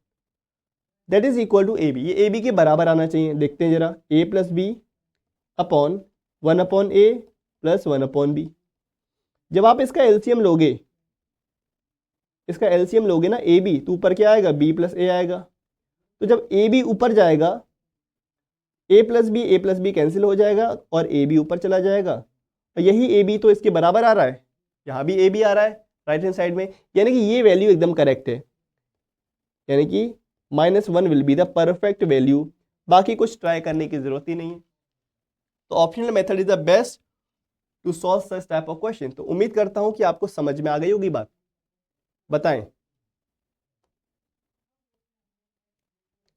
that is equal to A B. ये ए बी के बराबर आना चाहिए, देखते हैं जरा, ए प्लस बी अपॉन 1 अपॉन ए प्लस 1 अपॉन बी। जब आप इसका एलसीएम लोगे, इसका एलसीएम लोगे ना ए बी, तो ऊपर क्या आएगा, बी प्लस ए आएगा। तो जब ए बी ऊपर जाएगा, ए प्लस बी कैंसिल हो जाएगा और ए बी ऊपर चला जाएगा। यही ए बी तो इसके बराबर आ रहा है, यहाँ भी ए बी आ रहा है राइट हैंड साइड में, यानी कि ये वैल्यू एकदम करेक्ट है, यानी कि -1 will be the perfect value. बाकी कुछ ट्राई करने की जरूरत ही नहीं है। तो optional method is the best to solve such type of question. तो उम्मीद करता हूं कि आपको समझ में आ गई होगी बात, बताएं,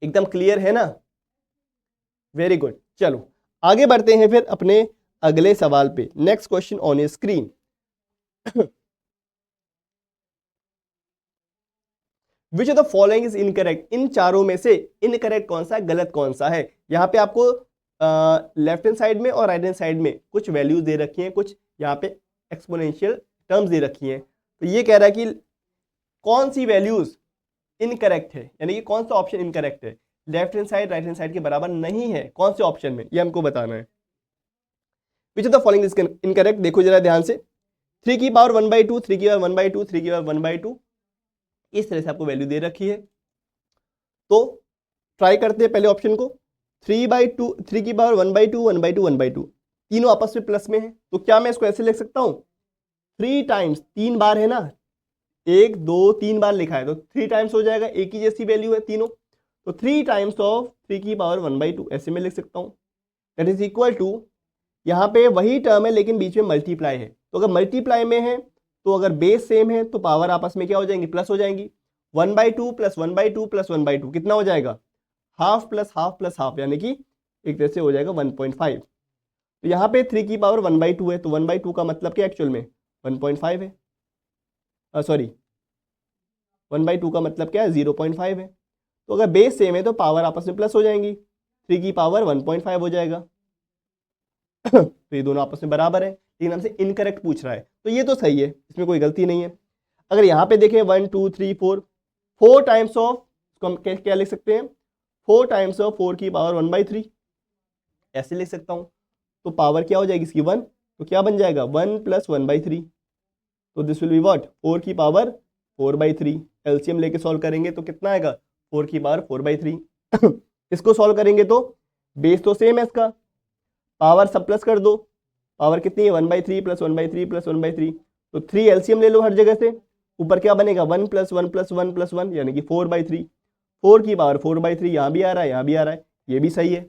एकदम क्लियर है ना? Very good. चलो आगे बढ़ते हैं फिर अपने अगले सवाल पे। Next question on a screen. Which of the following is incorrect, इन चारों में से इनकरेक्ट कौन सा है, गलत कौन सा है? यहाँ पे आपको लेफ्ट हैंड साइड में और राइट हैंड साइड में कुछ वैल्यूज दे रखी हैं, कुछ यहाँ पे एक्सपोनेंशियल टर्म्स दे रखी हैं। तो ये कह रहा है कि कौन सी वैल्यूज इनकरेक्ट है, यानी कि कौन सा ऑप्शन इनकरेक्ट है, left hand side right hand side के बराबर नहीं है, कौन से ऑप्शन में, ये हमको बताना है। विच of the following is incorrect, देखो जरा ध्यान से, 3 की पावर 1/2, 3 की पावर 1/2, 3 की पावर 1/2, इस तरह से आपको वैल्यू दे रखी है। तो ट्राई करते हैं पहले ऑप्शन को, 3/2, 3 की पावर 1/2, 1/2, 1/2, तीनों आपस में प्लस में है, तो क्या मैं इसको ऐसे लिख सकता हूं, 3 टाइम्स, 3 बार है ना, 1 2 3 बार लिखा है, तो 3 टाइम्स हो जाएगा, एक ही जैसी वैल्यू है तीनों, तो 3 टाइम्स ऑफ 3 की पावर 1/2 ऐसे में लिख सकता हूं। दैट इज इक्वल टू, यहाँ पे वही टर्म है लेकिन बीच में मल्टीप्लाई है, तो अगर मल्टीप्लाई में है तो अगर बेस सेम है तो पावर आपस में क्या हो जाएंगी, प्लस हो जाएंगी। 1/2 प्लस 1/2 प्लस 1/2 कितना हो जाएगा, half plus half plus half, यानी कि एक तरह से हो जाएगा 1.5। तो यहाँ पे 3 की पावर 1/2 है, तो 1/2 का मतलब क्या एक्चुअल में 1.5 है, सॉरी 1/2 का मतलब क्या है 0.5 है। तो अगर बेस सेम है तो पावर आपस में प्लस हो जाएंगी, 3 की पावर 1.5 हो जाएगा। तो ये दोनों आपस में बराबर है, लेकिन हमसे इनकरेक्ट पूछ रहा है, तो ये तो सही है, इसमें कोई गलती नहीं है। अगर यहाँ पे देखें 1 2 3 4, 4 टाइम्स ऑफ, इसको हम क्या लिख सकते हैं, 4 टाइम्स ऑफ 4 की पावर 1/3 ऐसे लिख सकता हूँ। तो पावर क्या हो जाएगी इसकी 1, तो क्या बन जाएगा 1 प्लस 1/3, तो दिस विल बी व्हाट, 4 की पावर 4/3। एलसीएम लेके सॉल्व करेंगे तो कितना आएगा, 4 की पावर 4/3। इसको सॉल्व करेंगे तो बेस तो सेम है इसका, पावर सब प्लस कर दो, पावर कितनी है 1/3 प्लस 1/3 प्लस 1/3, तो 3 एलसीएम ले लो हर जगह से, ऊपर क्या बनेगा 1 प्लस 1 प्लस 1 प्लस 1 यानी कि 4/3, 4 की पावर 4/3, यहाँ भी आ रहा है यहाँ भी आ रहा है, ये भी सही है।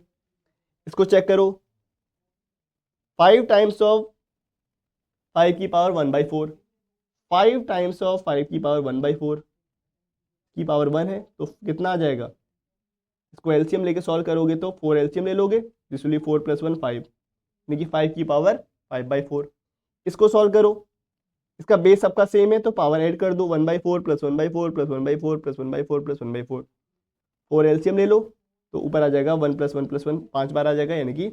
इसको चेक करो, 5 टाइम्स ऑफ 5 की पावर 1/4, 5 टाइम्स ऑफ 5 की पावर 1/4 की पावर 1 है, तो कितना आ जाएगा, इसको एलसीएम लेके सॉल्व करोगे तो 4 एलसीएम ले लोगे, दिस विल बी 4 प्लस 1 5, यानी कि 5 की पावर 5/4। इसको सॉल्व करो, इसका बेस सबका सेम है तो पावर ऐड कर दो, 1/4 plus 1/4 plus 1/4 plus 1/4 plus 1/4, 4 LCM ले लो तो ऊपर आ जाएगा 1 प्लस 1 प्लस 1, 5 बार आ जाएगा, यानी कि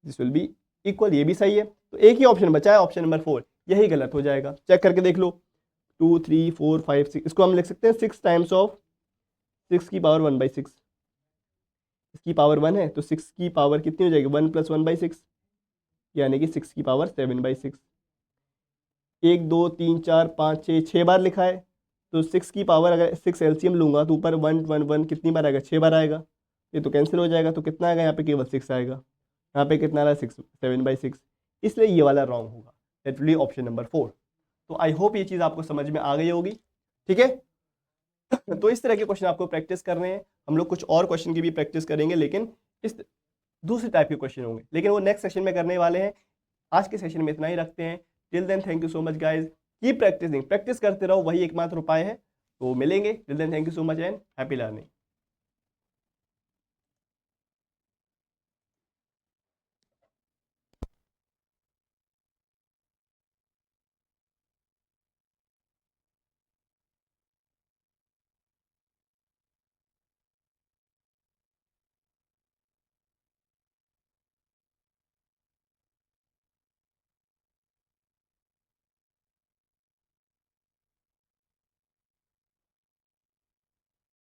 दिस विल बी इक्वल, ये भी सही है। तो एक ही ऑप्शन बचा है, ऑप्शन नंबर 4, यही गलत हो जाएगा, चेक करके देख लो। 2 3 4 5 6, इसको हम लिख सकते हैं 6 टाइम्स ऑफ 6 की पावर 1/6, इसकी पावर 1 है तो 6 की पावर कितनी हो जाएगी 1 प्लस 1/6, यानी कि 6 की पावर 7/6। 1 2 3 4 5 6, 6 बार लिखा है, तो 6 की पावर अगर 6 एलसीएम लूंगा तो ऊपर 1 1 1 कितनी बार आएगा, 6 बार आएगा, ये तो कैंसिल हो जाएगा, तो कितना आएगा यहाँ पे केवल 6 आएगा, यहाँ पे कितना आ रहा है 6 7/6, इसलिए ये वाला रॉन्ग होगा, that will B option number 4। तो आई होप ये चीज़ आपको समझ में आ गई होगी, ठीक है। तो इस तरह के क्वेश्चन आपको प्रैक्टिस करने हैं, हम लोग कुछ और क्वेश्चन की भी प्रैक्टिस करेंगे, लेकिन इस दूसरे टाइप के क्वेश्चन होंगे, लेकिन वो नेक्स्ट सेशन में करने वाले हैं। आज के सेशन में इतना ही रखते हैं, till then thank you so much guys, keep practising, practice करते रहो, वही एकमात्र उपाय है। तो मिलेंगे, till then thank you so much and happy learning.